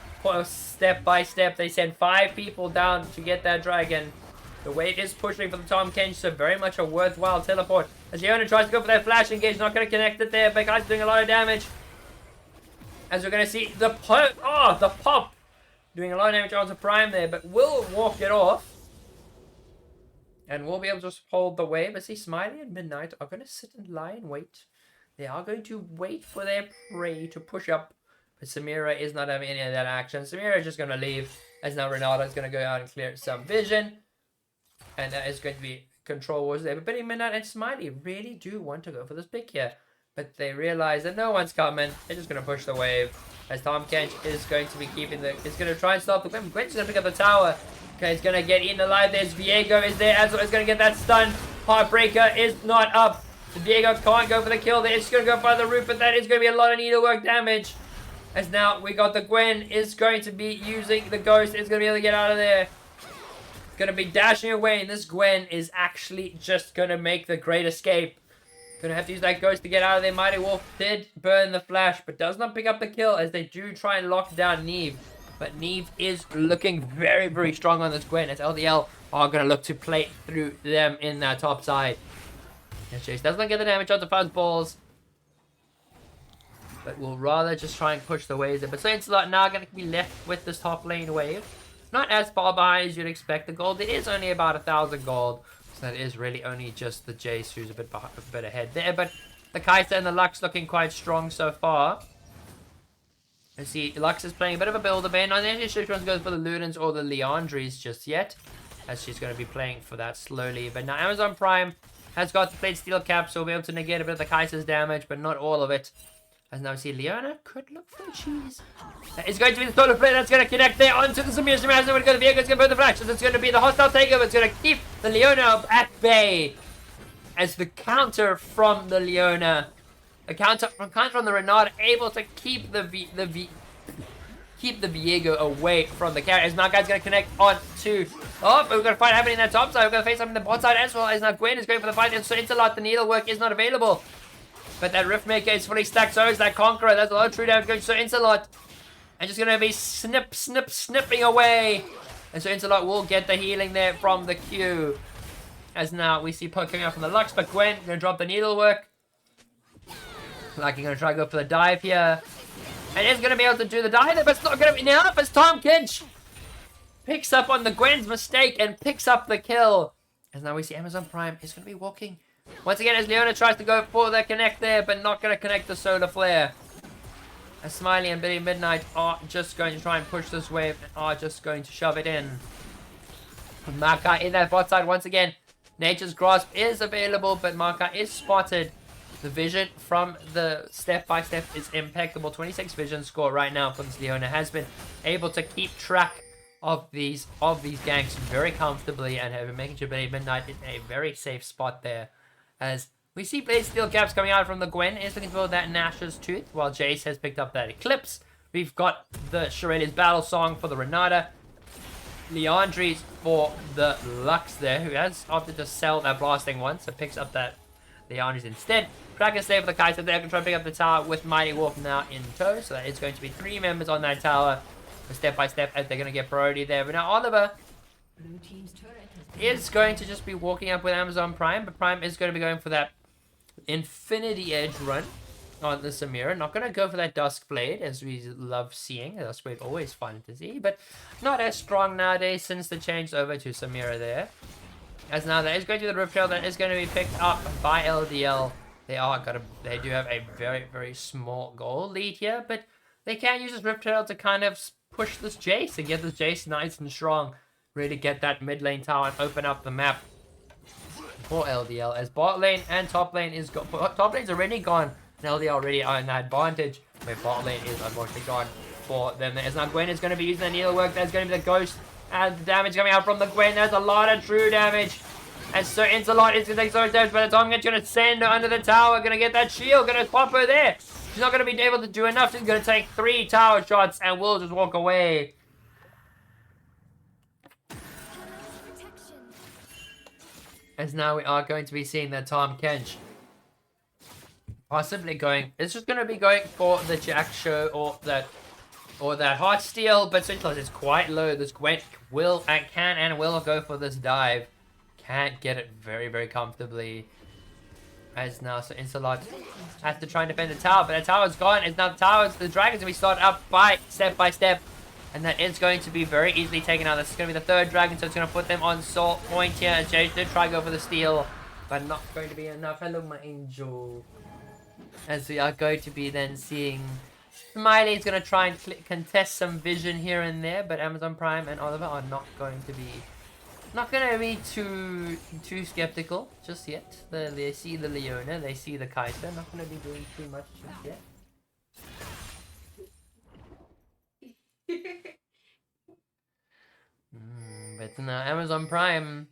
Step by step, they send 5 people down to get that dragon. The wave is pushing for the Tom Kench, so very much a worthwhile teleport. As Leona tries to go for that flash engage, not going to connect it there, but guy's doing a lot of damage. As we're going to see the pop doing a lot of damage onto Prime there, but will walk it off. And we'll be able to just hold the wave. As see Smiley and Midnight are going to sit and lie and wait. They are going to wait for their prey to push up. But Samira is not having any of that action. Samira is just going to leave. As now Renata is going to go out and clear some vision. And that is going to be control wars there. But Billy Midnight and Smiley really do want to go for this pick here. But they realize that no one's coming. They're just going to push the wave. As Tom Kench is going to be keeping the... Is going to try and stop the Gwen. Gwen's going to pick up the tower. Okay, he's going to get eaten alive. There's Viego is there as well. He's going to get that stun. Heartbreaker is not up. Viego can't go for the kill there. It's going to go by the root, but that is going to be a lot of needlework damage. As now we got the Gwen is going to be using the Ghost. It's going to be able to get out of there. Going to be dashing away. And this Gwen is actually just going to make the great escape. Going to have to use that Ghost to get out of there. Mighty Wolf did burn the flash, but does not pick up the kill as they do try and lock down Neve. But Neve is looking very, very strong on this Gwen as LDL are going to look to play through them in that top side. And Chase does not get the damage onto Fuzzballs. But we'll rather just try and push the waves there. But Lancelot now going to be left with this top lane wave. Not as far behind as you'd expect. The gold, it is only about 1,000 gold. So that is really only just the Jace who's a bit ahead there. But the Kai'Sa and the Lux looking quite strong so far. You see, Lux is playing a bit of a builder bane. Not actually sure if she wants to go for the Ludens or the Leandries just yet. As she's going to be playing for that slowly. But now Amazon Prime has got the plate steel cap. So we'll be able to negate a bit of the Kai'Sa's damage. But not all of it. As now we see Leona could look for cheese. That is going to be the solar play that's going to connect there onto the Samir. Samir has nowhere to go. The Viego is going to burn the flash. It's going to be the hostile takeover. It's going to keep the Leona at bay. As the counter from the Leona. The counter from the Renata able to keep the Viego away from the carry. As Maokai's going to connect on to... Oh, but we've got a fight happening in that top side. We're going to face something in the bot side as well. As now Gwen is going for the fight. And so Interlock, the needlework is not available. But that Riftmaker is fully stacked, so is that Conqueror. That's a lot of true damage going to Sir Insolot. And just going to be snipping away. And so Insolot will get the healing there from the Q. As now we see poke coming up from the Lux, but Gwen going to drop the needlework. Like you're going to try to go for the dive here. And is going to be able to do the dive there, but it's not going to be enough as Tom Kinch picks up on the Gwen's mistake and picks up the kill. As now we see Amazon Prime is going to be walking Once again, as Leona tries to go for the connect there, but not going to connect the solar flare. As Smiley and Billy Midnight are just going to try and push this wave and are just going to shove it in. Maokai in that bot side once again. Nature's Grasp is available, but Maokai is spotted. The vision from the step-by-step is impeccable. 26 vision score right now for this Leona. Has been able to keep track of these ganks very comfortably and have been making sure Billy Midnight in a very safe spot there. As we see Blade Steel caps coming out from the Gwen, is looking for that Nash's Tooth, while Jace has picked up that Eclipse. We've got the Shirley's Battle Song for the Renata. Leandri's for the Lux there, who has opted to sell that blasting one, so picks up that Leandri's instead. Kraken stay for the Kaiser there, can try to pick up the tower with Mighty Wolf now in tow, so that is going to be 3 members on that tower, step by step, as they're going to get priority there. But now Oliver is going to just be walking up with Amazon Prime, but Prime is going to be going for that Infinity Edge run on the Samira. Not going to go for that Dusk Blade, as we love seeing. Dusk Blade always fun to see, but not as strong nowadays since the change over to Samira there. As now there is going to be the Rip Trail that is going to be picked up by LDL. They do have a very, very small goal lead here, but they can use this Rip Trail to kind of push this Jace and get this Jace nice and strong. Really get that mid lane tower and open up the map for LDL, as bot lane and top lane is gone. Top lane's already gone, and LDL already are in that advantage, where bot lane is unfortunately gone for them. As now Gwen is going to be using the needlework. There's going to be the Ghost, and the damage coming out from the Gwen. There's a lot of true damage, and so Insolot is going to take so much damage, but the Tom is going to send her under the tower, going to get that shield, going to pop her there. She's not going to be able to do enough. She's going to take 3 tower shots and will just walk away. As now we are going to be seeing that Tom Kench possibly going, it's just going to be going for the Jack Show or that Heartsteel, but Sentinel is quite low. This Gwen will go for this dive. Can't get it very, very comfortably. As now, so Insolot has to try and defend the tower, but the tower's gone. As now the dragon's going to be started up by step, and that is going to be very easily taken out. This is going to be the 3rd dragon, so it's going to put them on salt point here. Jade did try to go for the steal, but not going to be enough. Hello, my angel. As we are going to be then seeing Smiley is going to try and contest some vision here and there, but Amazon Prime and Oliver are not going to be too skeptical just yet. They see the Leona, they see the Kaiser. Not going to be doing too much just yet. But no, Amazon Prime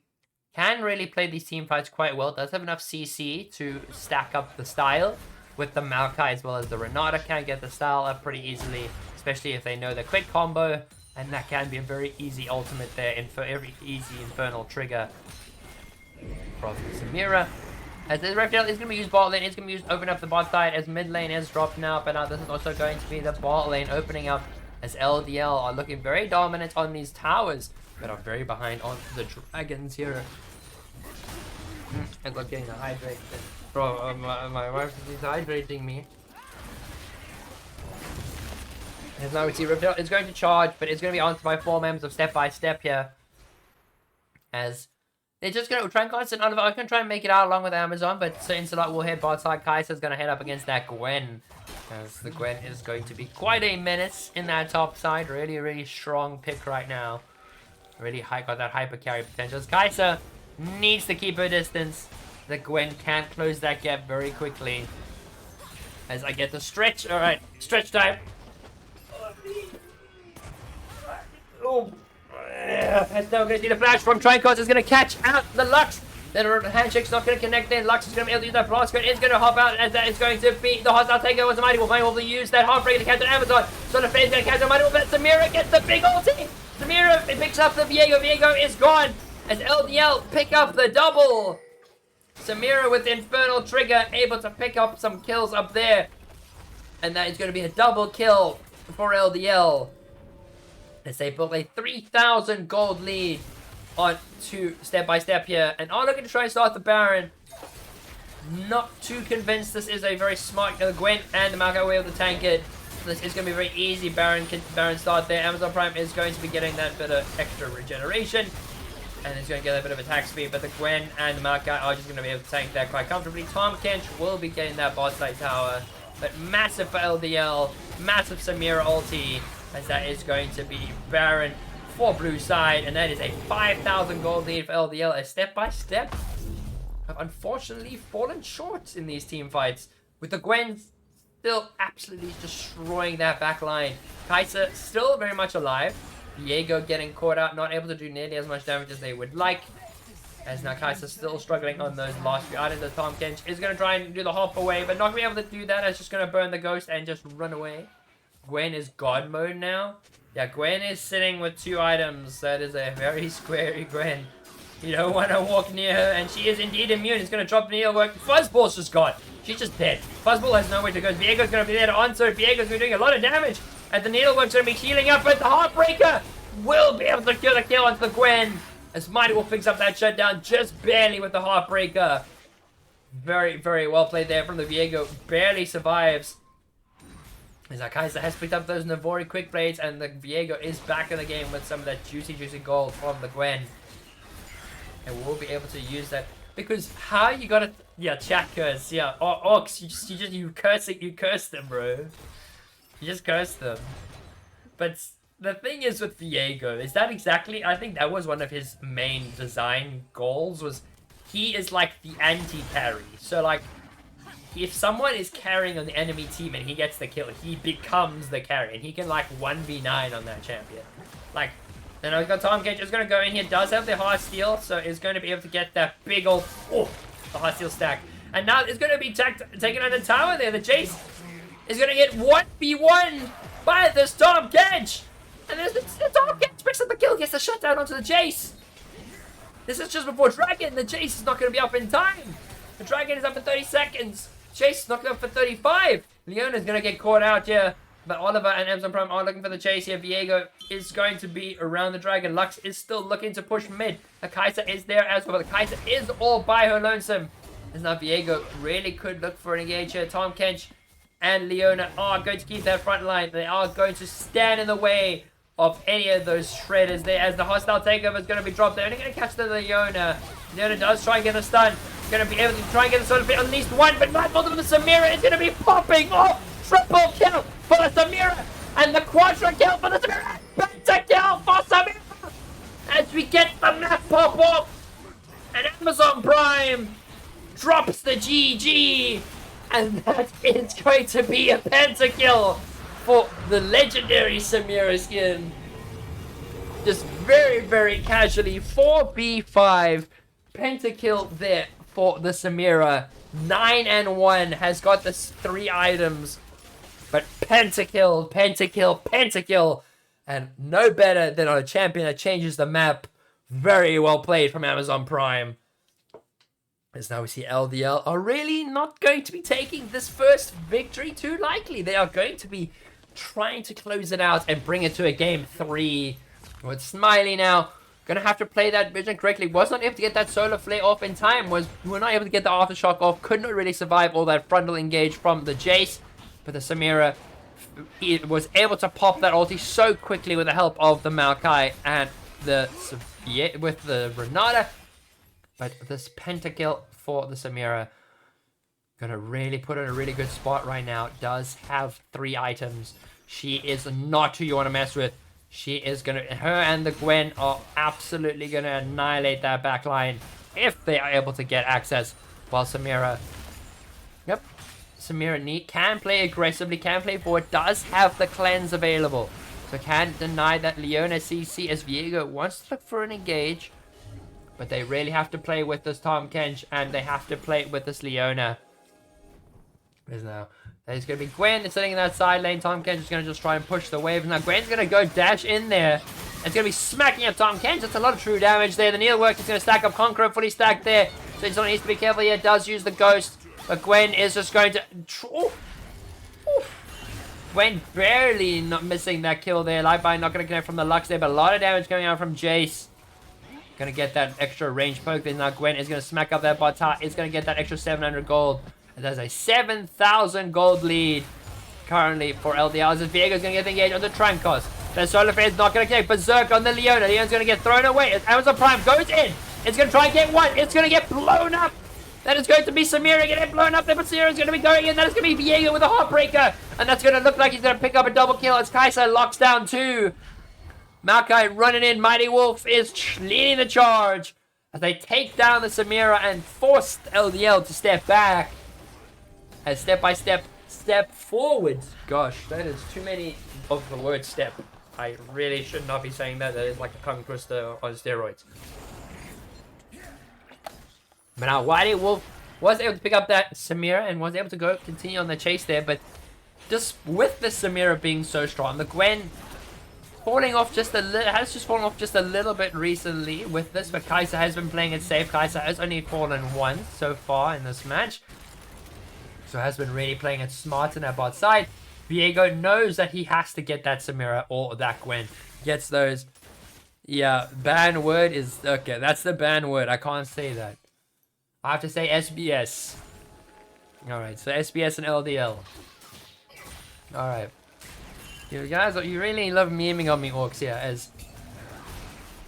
can really play these team fights quite well. Does have enough CC to stack up the style with the Maokai as well as the Renata. Can get the style up pretty easily, especially if they know the quick combo, and that can be a very easy ultimate there for every easy infernal trigger from Samira. As the Reptile is going to be used bot lane, it's going to be used to open up the bot side as mid lane is dropped now, but now this is also going to be the bot lane opening up as LDL are looking very dominant on these towers, but are very behind on the dragons here. I'm getting a hydrate. Bro, my wife is hydrating me. As now we see Riptail is going to charge, but it's going to be answered by 4 members of step by step here. As they're just going to try and constant on. I can try and make it out along with Amazon, but so Insolot will head bot side. Kaiser's going to head up against that Gwen. As the Gwen is going to be quite a menace in that top side. Really, really strong pick right now. Really high, got that hyper carry potential. As Kaiser needs to keep her distance. The Gwen can close that gap very quickly. As I get the stretch. Alright, stretch time. Oh. As now we're going to see the flash from Trincos. Is going to catch out the Lux. Then her handshake's not going to connect in. Lux is going to be able to use that blast code. It's going to hop out as that is going to be the hostile takeover with the Mighty Wolf. Mighty Wolf will use that half break to catch an Amazon. So the Fade's going to catch a Mighty Wolf. But Samira gets the big ulti. Samira picks up the Viego. Viego is gone. As LDL pick up the double. Samira with the Infernal Trigger able to pick up some kills up there. And that is going to be a double kill for LDL. As they built a 3,000 gold lead on to step by step here, and are looking to try and start the Baron. Not too convinced this is a very smart Gwen and the Maokai will be able to tank it. This is going to be a very easy Baron start there. Amazon Prime is going to be getting that bit of extra regeneration. And it's going to get a bit of attack speed, but the Gwen and the Maokai are just going to be able to tank that quite comfortably. Tahm Kench will be getting that bot side tower, but massive for LDL, massive Samira ulti, as that is going to be Baron for blue side, and that is a 5,000 gold lead for LDL. A step by step have unfortunately fallen short in these team fights, with the Gwen still absolutely destroying that back line. Kai'Sa still very much alive. Viego getting caught out, not able to do nearly as much damage as they would like. As now Kai'Sa still struggling on those last few items. Tahm Kench is going to try and do the hop away, but not going to be able to do that. It's just going to burn the ghost and just run away. Gwen is God mode now. Yeah, Gwen is sitting with 2 items. That is a very squarey Gwen. You don't want to walk near her, and she is indeed immune. It's going to drop the needlework. Fuzzball's just gone. She's just dead. Fuzzball has nowhere to go. Viego's going to be there to answer. Viego's going to be doing a lot of damage. And the needlework's going to be healing up, but the Heartbreaker will be able to kill the kill onto the Gwen. As Mighty Wolf picks up that shutdown just barely with the Heartbreaker. Very, very well played there from the Viego. Barely survives. As Kai'Sa has picked up those Navori quick blades, and the Viego is back in the game with some of that juicy, juicy gold from the Gwen. And we'll be able to use that. Because how you gotta... Yeah, chat curse. Yeah, Orcs, you curse them, bro. You just curse them. But the thing is with Viego, is that exactly... I think that was one of his main design goals, was he is like the anti-carry. So like, if someone is carrying on the enemy team and he gets the kill, he becomes the carry. And he can like 1v9 on that champion. Like, then I've got Tahm Kench is going to go in here. Does have the Heart Steel, so is going to be able to get that big old... Oh, the Heart Steel stack. And now it's going to be taken on the tower there. The Jace is going to get 1v1 by this Tahm Kench. And there's the Tahm Kench picks up the kill, gets the shutdown onto the Jace. This is just before Dragon. The Jace is not going to be up in time. The Dragon is up in 30 seconds. Jace is not up for 35. Leona is going to get caught out here. But Oliver and Amazon Prime are looking for the chase here. Viego is going to be around the Dragon. Lux is still looking to push mid. The Kai'Sa is there as well. But the Kai'Sa is all by her lonesome. As now Viego really could look for an engage here. Tahm Kench and Leona are going to keep that front line. They are going to stand in the way of any of those shredders there. As the hostile takeover is going to be dropped. They're only going to catch the Leona. Leona does try and get a stun. Going to be able to try and get a sort of hit on at least one. But not multiple. The Samira is going to be popping off. Triple kill for the Samira, and the quadra kill for the Samira, pentakill for Samira, as we get the map pop off, and Amazon Prime drops the GG, and that is going to be a pentakill for the legendary Samira skin. Just very, very casually, 4v5, pentakill there for the Samira. 9-1 has got the 3 items. But pentakill, pentakill, pentakill. And no better than on a champion that changes the map. Very well played from Amazon Prime. As now we see LDL are really not going to be taking this first victory too lightly. They are going to be trying to close it out and bring it to a game 3. With Smiley now going to have to play that vision correctly. Was not able to get that solar flare off in time. We were not able to get the aftershock off. Could not really survive all that frontal engage from the Jace. But the Samira was able to pop that ulti so quickly with the help of the Maokai and with the Renata. But this pentakill for the Samira, gonna really put her in a really good spot right now. Does have 3 items. She is not who you want to mess with. She is gonna, her and the Gwen are absolutely gonna annihilate that backline if they are able to get access. While Samira, yep. Samira can play aggressively, can play forward, does have the cleanse available. So can't deny that Leona CC as Viego wants to look for an engage. But they really have to play with this Tahm Kench and they have to play with this Leona. There's now, there's going to be Gwen sitting in that side lane. Tahm Kench is going to just try and push the wave. Now Gwen's going to go dash in there. It's going to be smacking up Tahm Kench. That's a lot of true damage there. The needlework is going to stack up. Conqueror fully stacked there. So he needs to be careful here. Does use the ghost. But Gwen is just going to... Gwen barely not missing that kill there. Lightbind not going to connect from the Lux there, but a lot of damage coming out from Jace. Going to get that extra range poke. Then now Gwen is going to smack up that bot top. It's going to get that extra 700 gold. And there's a 7,000 gold lead currently for LDL. As Viego's going to get the engage on the Trankos. The solar flare is not going to connect. Berserk on the Leona. Leona's going to get thrown away as Amazon Prime goes in. It's going to try and get one. It's going to get blown up. That is going to be Samira getting blown up there, but Samira's going to be going in. That is going to be Viego with a Heartbreaker. And that's going to look like he's going to pick up a double kill as Kai'Sa locks down 2. Maokai running in. Mighty Wolf is leading the charge as they take down the Samira and force LDL to step back. As step by step forwards. Gosh, that is too many of the word step. I really should not be saying that. That is like a tongue twister on steroids. But now Mighty Wolf was able to pick up that Samira and was able to continue on the chase there. But just with the Samira being so strong, the Gwen falling off just a little, has just fallen off just a little bit recently with this. But Kai'Sa has been playing it safe. Kai'Sa has only fallen once so far in this match. So has been really playing it smart in that bot side. Viego knows that he has to get that Samira or that Gwen. Gets those. Yeah, ban word is... Okay, that's the ban word. I can't say that. I have to say SBS. Alright, so SBS and LDL. Alright. You guys, you really love memeing on me, Orcs, here. As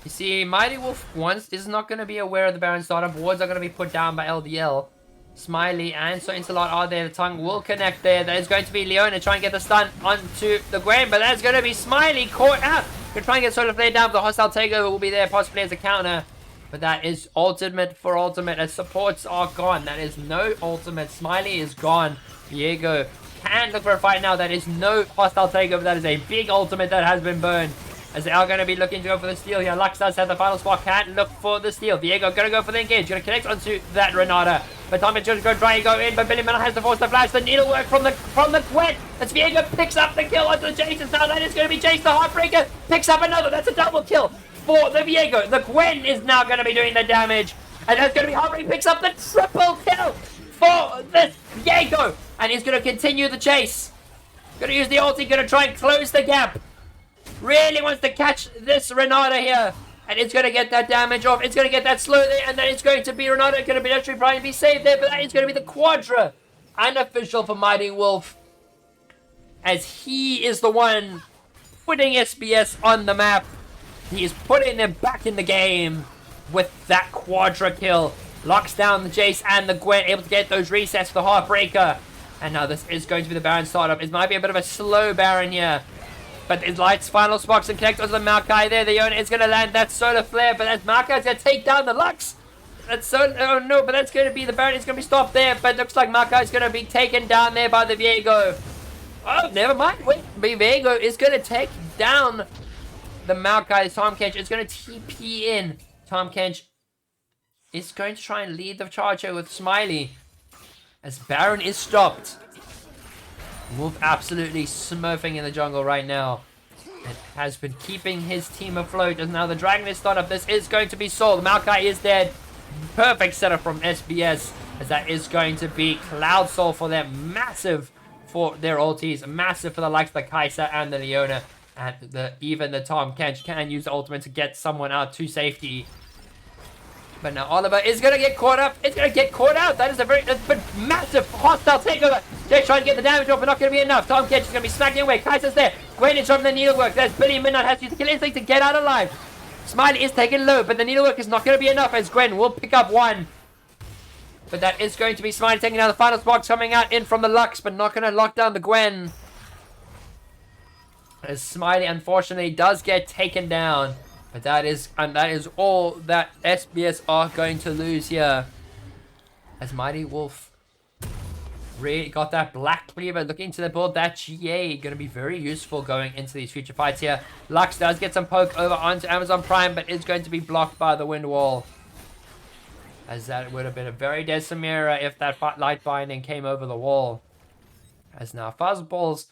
you see, Mighty Wolf is not going to be aware of the Baron startup. Wards are going to be put down by LDL. Smiley and So Insolot are there. The tongue will connect there. That is going to be Leona trying to get the stun onto the Gwen, but that's going to be Smiley caught out. Gonna try and get Solar Flare down, but the hostile takeover will be there possibly as a counter. But that is ultimate for ultimate as supports are gone. That is no ultimate. Smiley is gone. Viego can look for a fight now. That is no hostile takeover. That is a big ultimate that has been burned. As they are going to be looking to go for the steal here. Lux does have the final spot. Can't look for the steal. Viego going to go for the engage. Going to connect onto that Renata. But Tom is just going to try and go in. But Billy Miller has to force the flash. The needlework from the Gwen. As Viego picks up the kill onto the Jason. Now that is going to be Chase the Heartbreaker. Picks up another. That's a double kill for the Viego. The Gwen is now going to be doing the damage. And that's going to be Heartbreaker. Picks up the triple kill for this Viego. And he's going to continue the chase. Going to use the ulti. Going to try and close the gap. Really wants to catch this Renata here. And it's going to get that damage off. It's going to get that slow there. And then it's going to be Renata. Going to be actually trying to be saved there. But that is going to be the Quadra. Unofficial for Mighty Wolf. As he is the one putting SBS on the map. He is putting them back in the game with that Quadra kill. Locks down the Jace and the Gwen. Able to get those resets for the Heartbreaker. And now this is going to be the Baron startup. It might be a bit of a slow Baron here. But it lights final sparks and connects onto the Maokai there. The Yona is going to land that Solar Flare. But that's Maokai's going to take down the Lux. That's so... Oh no, but that's going to be... The Baron is going to be stopped there. But it looks like Maokai's going to be taken down there by the Viego. Oh, never mind. Wait. Viego is going to take down the Maokai. Tom Kench is going to TP in. Tom Kench is going to try and lead the charge here with Smiley. As Baron is stopped. Wolf absolutely smurfing in the jungle right now. And has been keeping his team afloat. As now the Dragon is started up. This is going to be Soul. Maokai is dead. Perfect setup from SBS. As that is going to be Cloud Soul for them. Massive for their ultis. Massive for the likes of the Kai'Sa and the Leona. And even the Tom Kench can use the ultimate to get someone out to safety. But now Oliver is going to get caught up. It's going to get caught out. That is a very massive hostile takeover. Jay's trying to get the damage off, but not going to be enough. Tom Kench is going to be smacking away. Kai'Sa's there. Gwen is from the needlework. There's Billy Midnight has to use the kill instinct to get out alive. Smiley is taken low, but the needlework is not going to be enough as Gwen will pick up one. But that is going to be Smiley taking down the final sparks coming out in from the Lux, but not going to lock down the Gwen. As Smiley unfortunately does get taken down. But that is all that SBS are going to lose here. As Mighty Wolf really got that Black Cleaver looking to the board. That GA going to be very useful going into these future fights here. Lux does get some poke over onto Amazon Prime, but is going to be blocked by the Wind Wall. As that would have been a very dead Samira if that light binding came over the wall. As now Fuzzballs...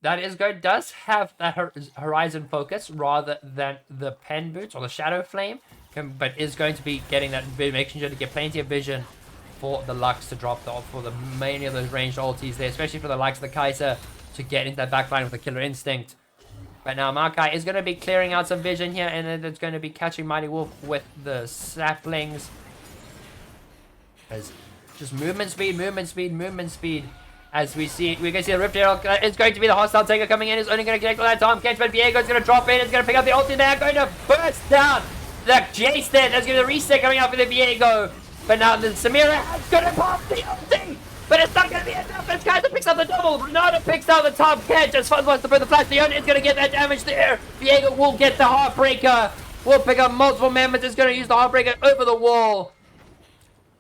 That is good. Does have that horizon focus rather than the pen boots or the shadow flame, but is going to be getting that, making sure to get plenty of vision for the Lux to drop for the many of those ranged ultis there, especially for the likes of the Kai'Sa to get into that backline with the killer instinct. But now Maokai is going to be clearing out some vision here, and then it's going to be catching Mighty Wolf with the saplings. As just movement speed, movement speed, movement speed. As we can see the Rift Herald is going to be the hostile taker coming in. Is only going to connect on that Tom Kench, but Viego's going to drop in. It's going to pick up the ulti. They are going to burst down the Jace there. There's going to be the reset coming out for the Viego. But now the Samira is going to pop the ulti. But it's not going to be enough. As Kaiser picks up the double. Renata picks out the Tom Kench. As Fun wants to put the flash. Leona is going to get that damage there. Viego will get the Heartbreaker. Will pick up multiple members. Is going to use the Heartbreaker over the wall.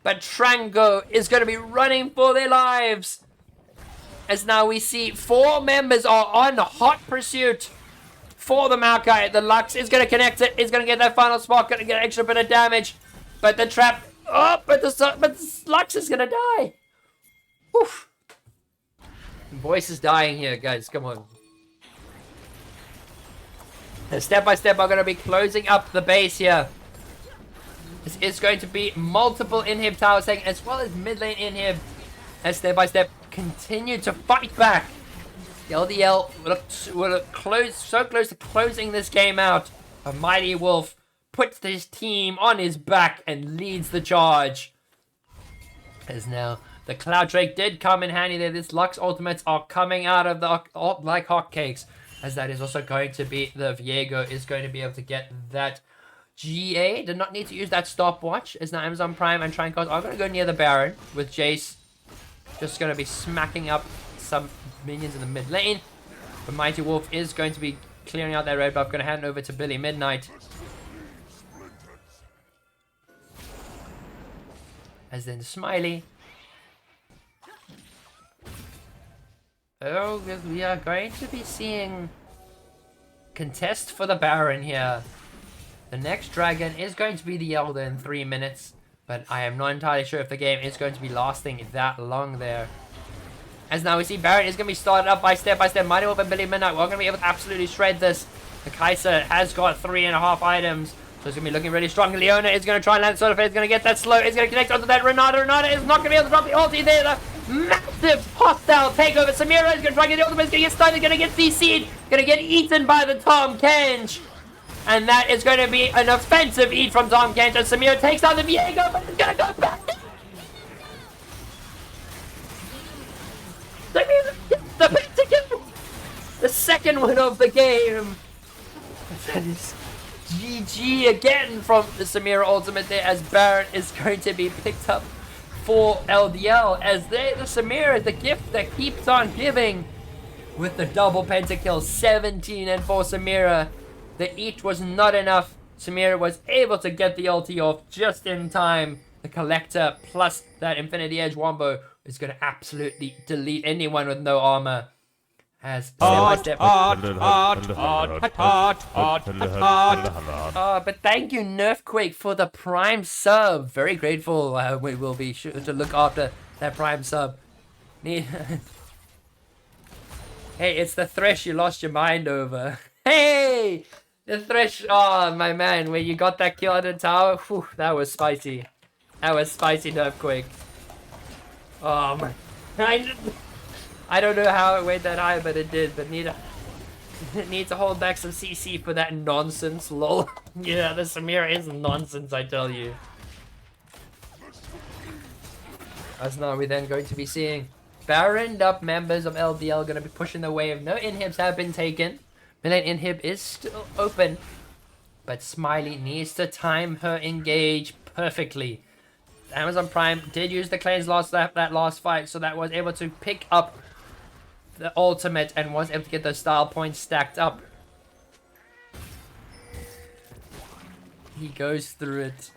But Trango is going to be running for their lives. As now we see 4 members are on hot pursuit for the Maokai. The Lux is going to connect it. Is going to get that final spot. Going to get an extra bit of damage. But the trap... Oh, but the Lux is going to die. Oof. Voice is dying here, guys. Come on. Step by step, are going to be closing up the base here. This is going to be multiple inhib towers taken, as well as mid lane inhib. As step by step continue to fight back. The LDL will close, so close to closing this game out. A Mighty Wolf puts his team on his back and leads the charge. As now the Cloud Drake did come in handy there. This Lux ultimates are coming out of the like hotcakes. As that is also going to be the Viego is going to be able to get that GA. Did not need to use that stopwatch. As now Amazon Prime and Trincos are going to go near the Baron with Jace. Just going to be smacking up some minions in the mid lane. But Mighty Wolf is going to be clearing out that red buff. Going to hand over to Billy Midnight. As then Smiley. Oh, we are going to be seeing contest for the Baron here. The next dragon is going to be the Elder in 3 minutes. But I am not entirely sure if the game is going to be lasting that long there. As now we see Baron is going to be started up by step. Mighty Wolf and Billy Midnight. We're going to be able to absolutely shred this. The Kaiser has got 3.5 items. So it's going to be looking really strong. Leona is going to try and land the Solar Flare. It's going to get that slow. It's going to connect onto that Renata. Renata is not going to be able to drop the ulti there. The massive hostile takeover. Samira is going to try and get the ultimate. It's going to get stunned. It's going to get CC'd. Going to get eaten by the Tom Kench. And that is going to be an offensive eat from Tom Kench. And Samira takes out the Viego, but it's going to go back. Samira gets the pentakill. The second one of the game. That is GG again from the Samira ultimate there, as Baron is going to be picked up for LDL. As the Samira is the gift that keeps on giving with the double pentakill. 17 and for Samira. The eat was not enough. Samira was able to get the ulti off just in time. The Collector plus that Infinity Edge wombo is going to absolutely delete anyone with no armor. As step by step. But thank you, Nerfquake, for the Prime sub. Very grateful. We will be sure to look after that Prime sub. Hey, it's the Thresh you lost your mind over. Hey! The Thresh, oh my man, when you got that kill at the tower, whew, that was spicy. That was spicy, Nerfquake. Oh my. I don't know how it went that high, but it did. But need to hold back some CC for that nonsense, lol. Yeah, the Samira is nonsense, I tell you. As now we're then going to be seeing Baroned up members of LDL going to be pushing the wave. No inhibs have been taken. Mid-lane inhib is still open, but Smiley needs to time her engage perfectly. Amazon Prime did use the cleanse that last fight, so that was able to pick up the ultimate and was able to get those style points stacked up. He goes through it.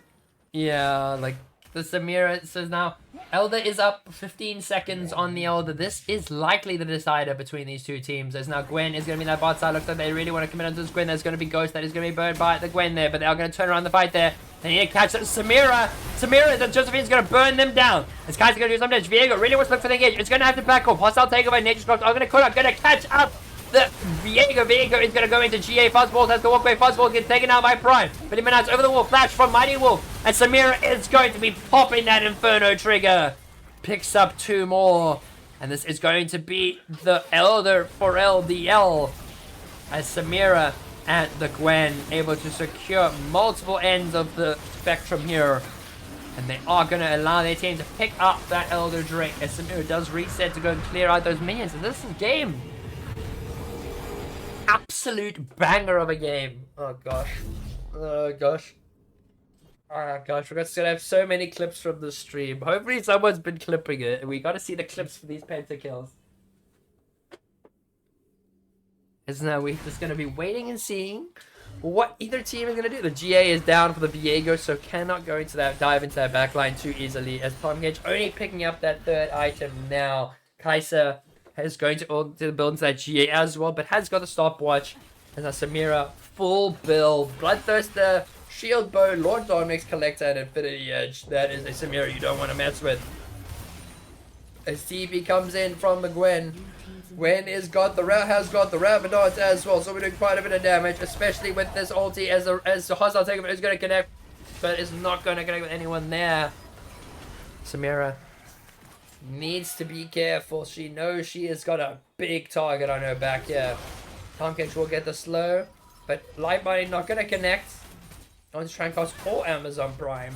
Yeah, like the Samira says now, Elder is up 15 seconds on the Elder. This is likely the decider between these two teams. As now Gwen is going to be that bot side. Looks like they really want to commit onto this Gwen. There's going to be Ghost that is going to be burned by the Gwen there, but they are going to turn around the fight there. They need to catch that Samira. That Josephine's going to burn them down. This guy's going to do some damage. Viego really wants to look for the engage. It's going to have to back off. Hostile takeover. Nature's Clock are going to cut out. Going to catch up. The Viego is going to go into GA. Fuzzballs has to walk away. Fuzzballs gets taken out by Prime. But he managed over the wall. Flash from Mighty Wolf. And Samira is going to be popping that Inferno trigger. Picks up 2 more. And this is going to be the Elder for LDL. As Samira and the Gwen able to secure multiple ends of the spectrum here. And they are going to allow their team to pick up that Elder Drake as Samira does reset to go and clear out those minions. And this is game. Absolute banger of a game. Oh gosh. Oh gosh. Oh gosh, we're just gonna have so many clips from the stream. Hopefully someone's been clipping it and we gotta see the clips for these pentakills. Isn't that we're just gonna be waiting and seeing what either team is gonna do. The GA is down for the Viego, so cannot go into that dive into that backline too easily as Palmgage only picking up that third item now. Kaiser is going to build into that GA as well, but has got the stopwatch. As a Samira full build. Bloodthirster, Shield Bow, Lord Dominic's Collector, and Infinity Edge. That is a Samira you don't want to mess with. As TP comes in from the Gwen. Gwen has got the Ravadons as well, so we're doing quite a bit of damage, especially with this ulti as the hostile takeover is going to connect, but it's not going to connect with anyone there. Samira needs to be careful. She knows she has got a big target on her back here. Tomkins will get the slow, but Light Body not going to connect on Trankos or Amazon Prime.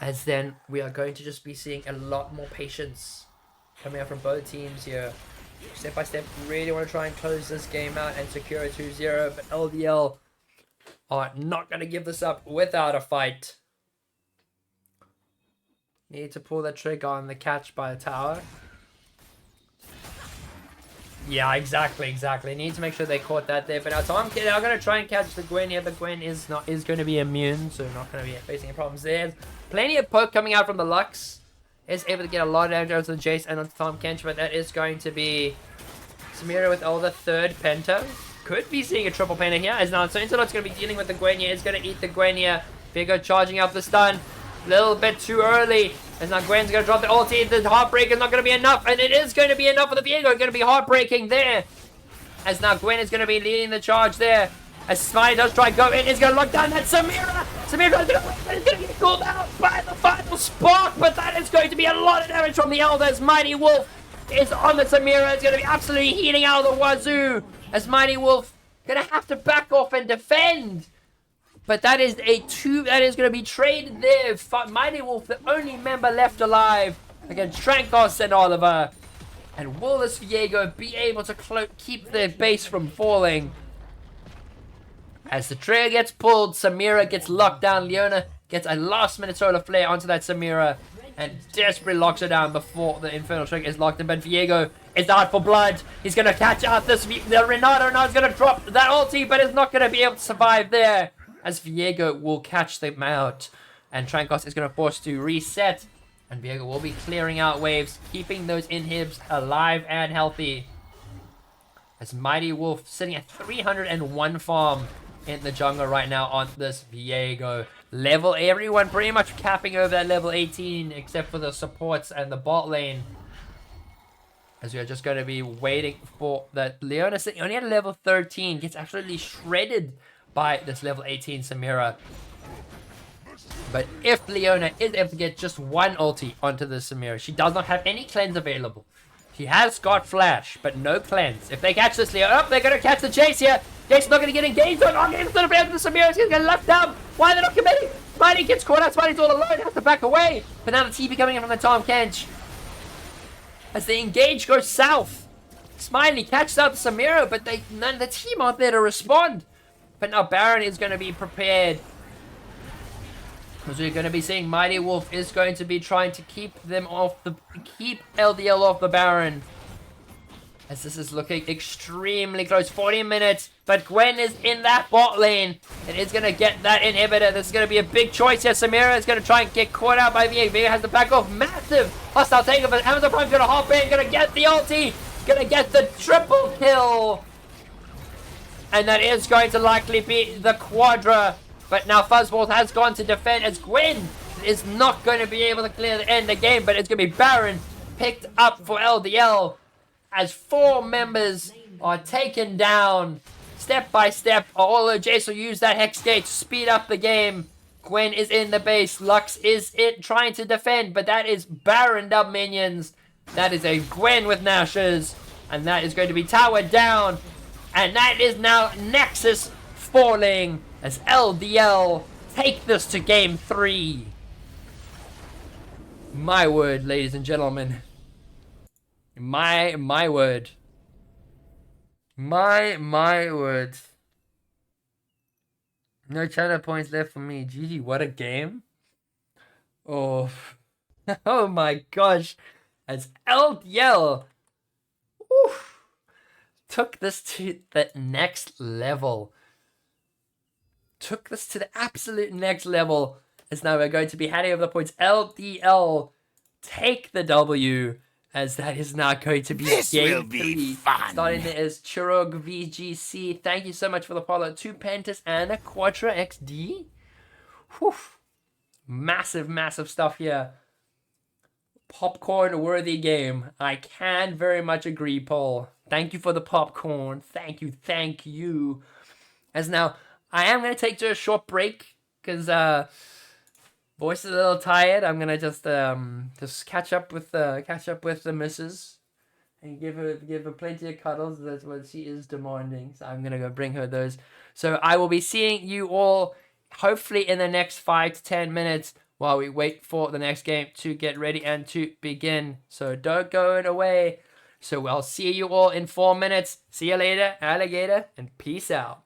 As then we are going to just be seeing a lot more patience coming out from both teams here. Step by step, really want to try and close this game out and secure a 2-0, but LDL are not going to give this up without a fight. Need to pull the trigger on the catch by the tower. Yeah, exactly. Need to make sure they caught that there. But now Tom, they're going to try and catch the Gwen here, but Gwen is going to be immune, so not going to be facing any problems there. Plenty of poke coming out from the Lux. Is able to get a lot of damage out to the Jace and onto Tom Kench, but that is going to be Samira with all the third Penta. Could be seeing a triple Penta here. As now, so Insolot's going to be dealing with the Gwen here. Is going to eat the Gwen here. Viego charging up the stun. A little bit too early. As now Gwen's going to drop the ulti. The Heartbreak is not going to be enough. And it is going to be enough for the Viego. It's going to be heartbreaking there. As now Gwen is going to be leading the charge there. As Smiley does try go in. Is going to lock down that Samira. Samira is going to get called out by the final spark. But that is going to be a lot of damage from the Elders. Mighty Wolf is on the Samira. It's going to be absolutely heating out of the wazoo. As Mighty Wolf going to have to back off and defend. But that is a 2 that is going to be traded there. Mighty Wolf, the only member left alive against Trankos and Oliver. And will this Viego be able to keep their base from falling? As the trigger gets pulled, Samira gets locked down. Leona gets a last-minute solar flare onto that Samira and desperately locks her down before the Infernal Trigger is locked in. But Viego is out for blood. He's going to catch out this. The Renato now is going to drop that ulti, but is not going to be able to survive there. As Viego will catch them out. And Trankos is going to force to reset. And Viego will be clearing out waves, keeping those inhibs alive and healthy. As Mighty Wolf sitting at 301 farm in the jungle right now on this Viego. Level, everyone pretty much capping over that level 18 except for the supports and the bot lane. As we are just going to be waiting for that. Leona sitting only at level 13 gets absolutely shredded by this level 18 Samira. But if Leona is able to get just one ulti onto the Samira, she does not have any cleanse available. She has got flash, but no cleanse. If they catch this Leona, they're going to catch the Chase here. Jake's not going to get engaged on. Oh, he's going to be able to Samira. He's going to get left down. Why are they not committing? Smiley gets caught out. Smiley's all alone. Has to back away. But now the TP coming in from the Tom Kench. As the engage goes south. Smiley catches out the Samira, but none of the team aren't there to respond. But now Baron is going to be prepared. As we're going to be seeing Mighty Wolf is going to be trying to keep LDL off the Baron. As this is looking extremely close. 40 minutes. But Gwen is in that bot lane. And is going to get that inhibitor. This is going to be a big choice here. Samira is going to try and get caught out by Viego. Viego has to back off. Massive hostile takeover. Amazon Prime's going to hop in. Going to get the ulti. Going to get the triple kill. And that is going to likely be the Quadra. But now Fuzzballs has gone to defend as Gwen is not going to be able to clear the end of the game. But it's going to be Baron picked up for LDL. As 4 members are taken down step by step. Although Jace will use that Hex Gate to speed up the game. Gwen is in the base. Lux is trying to defend. But that is Baron dub minions. That is a Gwen with Nashers. And that is going to be towered down. And that is now Nexus falling. As LDL take this to game 3. My word, ladies and gentlemen. My word. My word. No channel points left for me. GG, what a game. Oh. Oh my gosh. As LDL. Oof. Took this to the next level. Took this to the absolute next level. As now we're going to be handing over the points. LDL. Take the W. As that is now going to be This game will be 3. fun. Starting there is Chirog VGC. Thank you so much for the follow. 2 Pentas and a Quadra XD. Whew. Massive stuff here. Popcorn worthy game. I can very much agree, Paul. Thank you for the popcorn. Thank you. As now, I am going to take a short break because voice is a little tired. I'm gonna just catch up with the missus and give her plenty of cuddles. That's what she is demanding. So I'm gonna go bring her those. So I will be seeing you all hopefully in the next 5 to 10 minutes while we wait for the next game to get ready and to begin. So don't go away. So I'll see you all in 4 minutes. See you later, alligator, and peace out.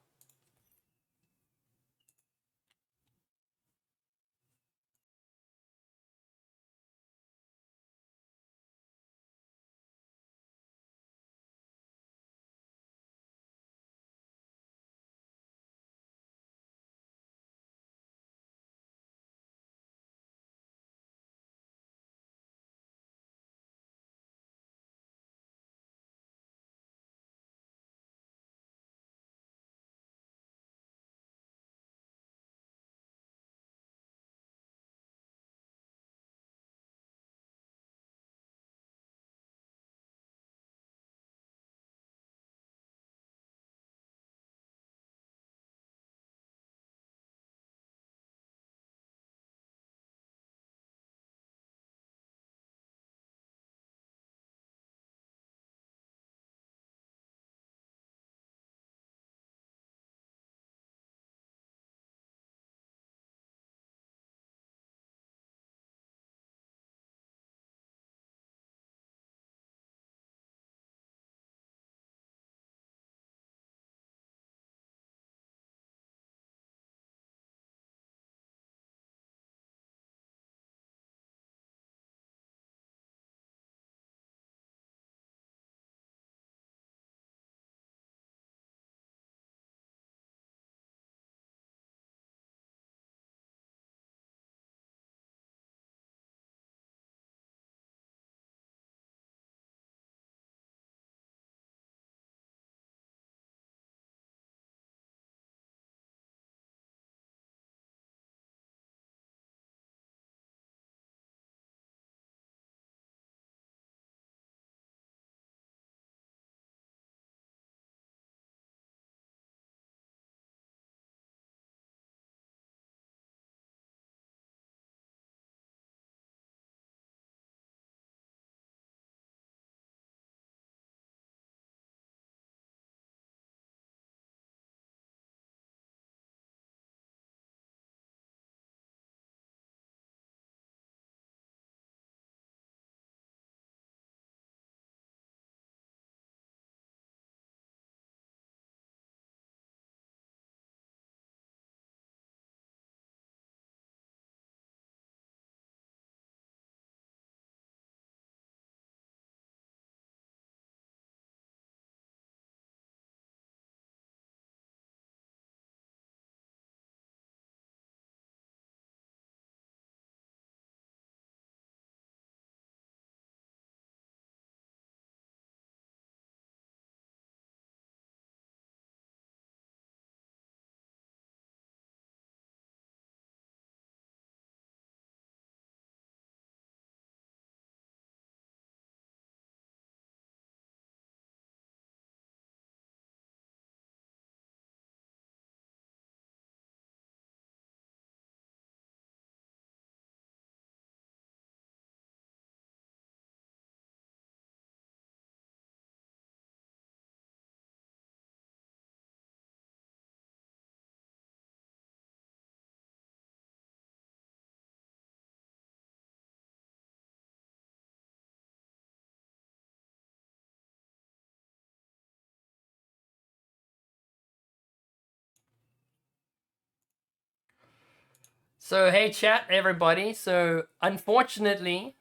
So, hey chat, everybody. So, unfortunately,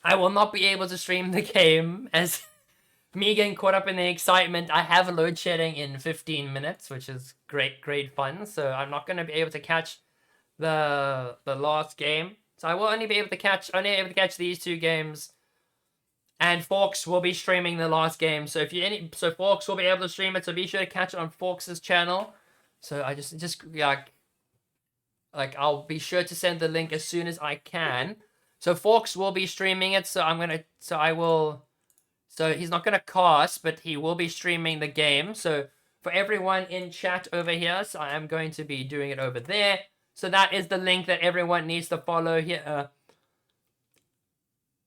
I will not be able to stream the game as me getting caught up in the excitement. I have load shedding in 15 minutes, which is great fun. So, I'm not going to be able to catch the last game. So, I will only be able to catch these two games. And Forks will be streaming the last game. So, Forks will be able to stream it. So, be sure to catch it on Forks' channel. So, I just like I'll be sure to send the link as soon as I can. So Forks will be streaming it, so he's not gonna cast, but he will be streaming the game. So for everyone in chat over here, so I am going to be doing it over there. So that is the link that everyone needs to follow here.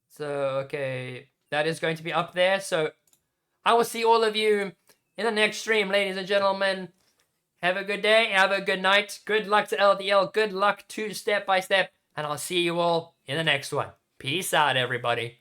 So okay, that is going to be up there. So I will see all of you in the next stream, ladies and gentlemen. Have a good day, have a good night. Good luck to LDL, good luck to Step by Step, and I'll see you all in the next one. Peace out, everybody.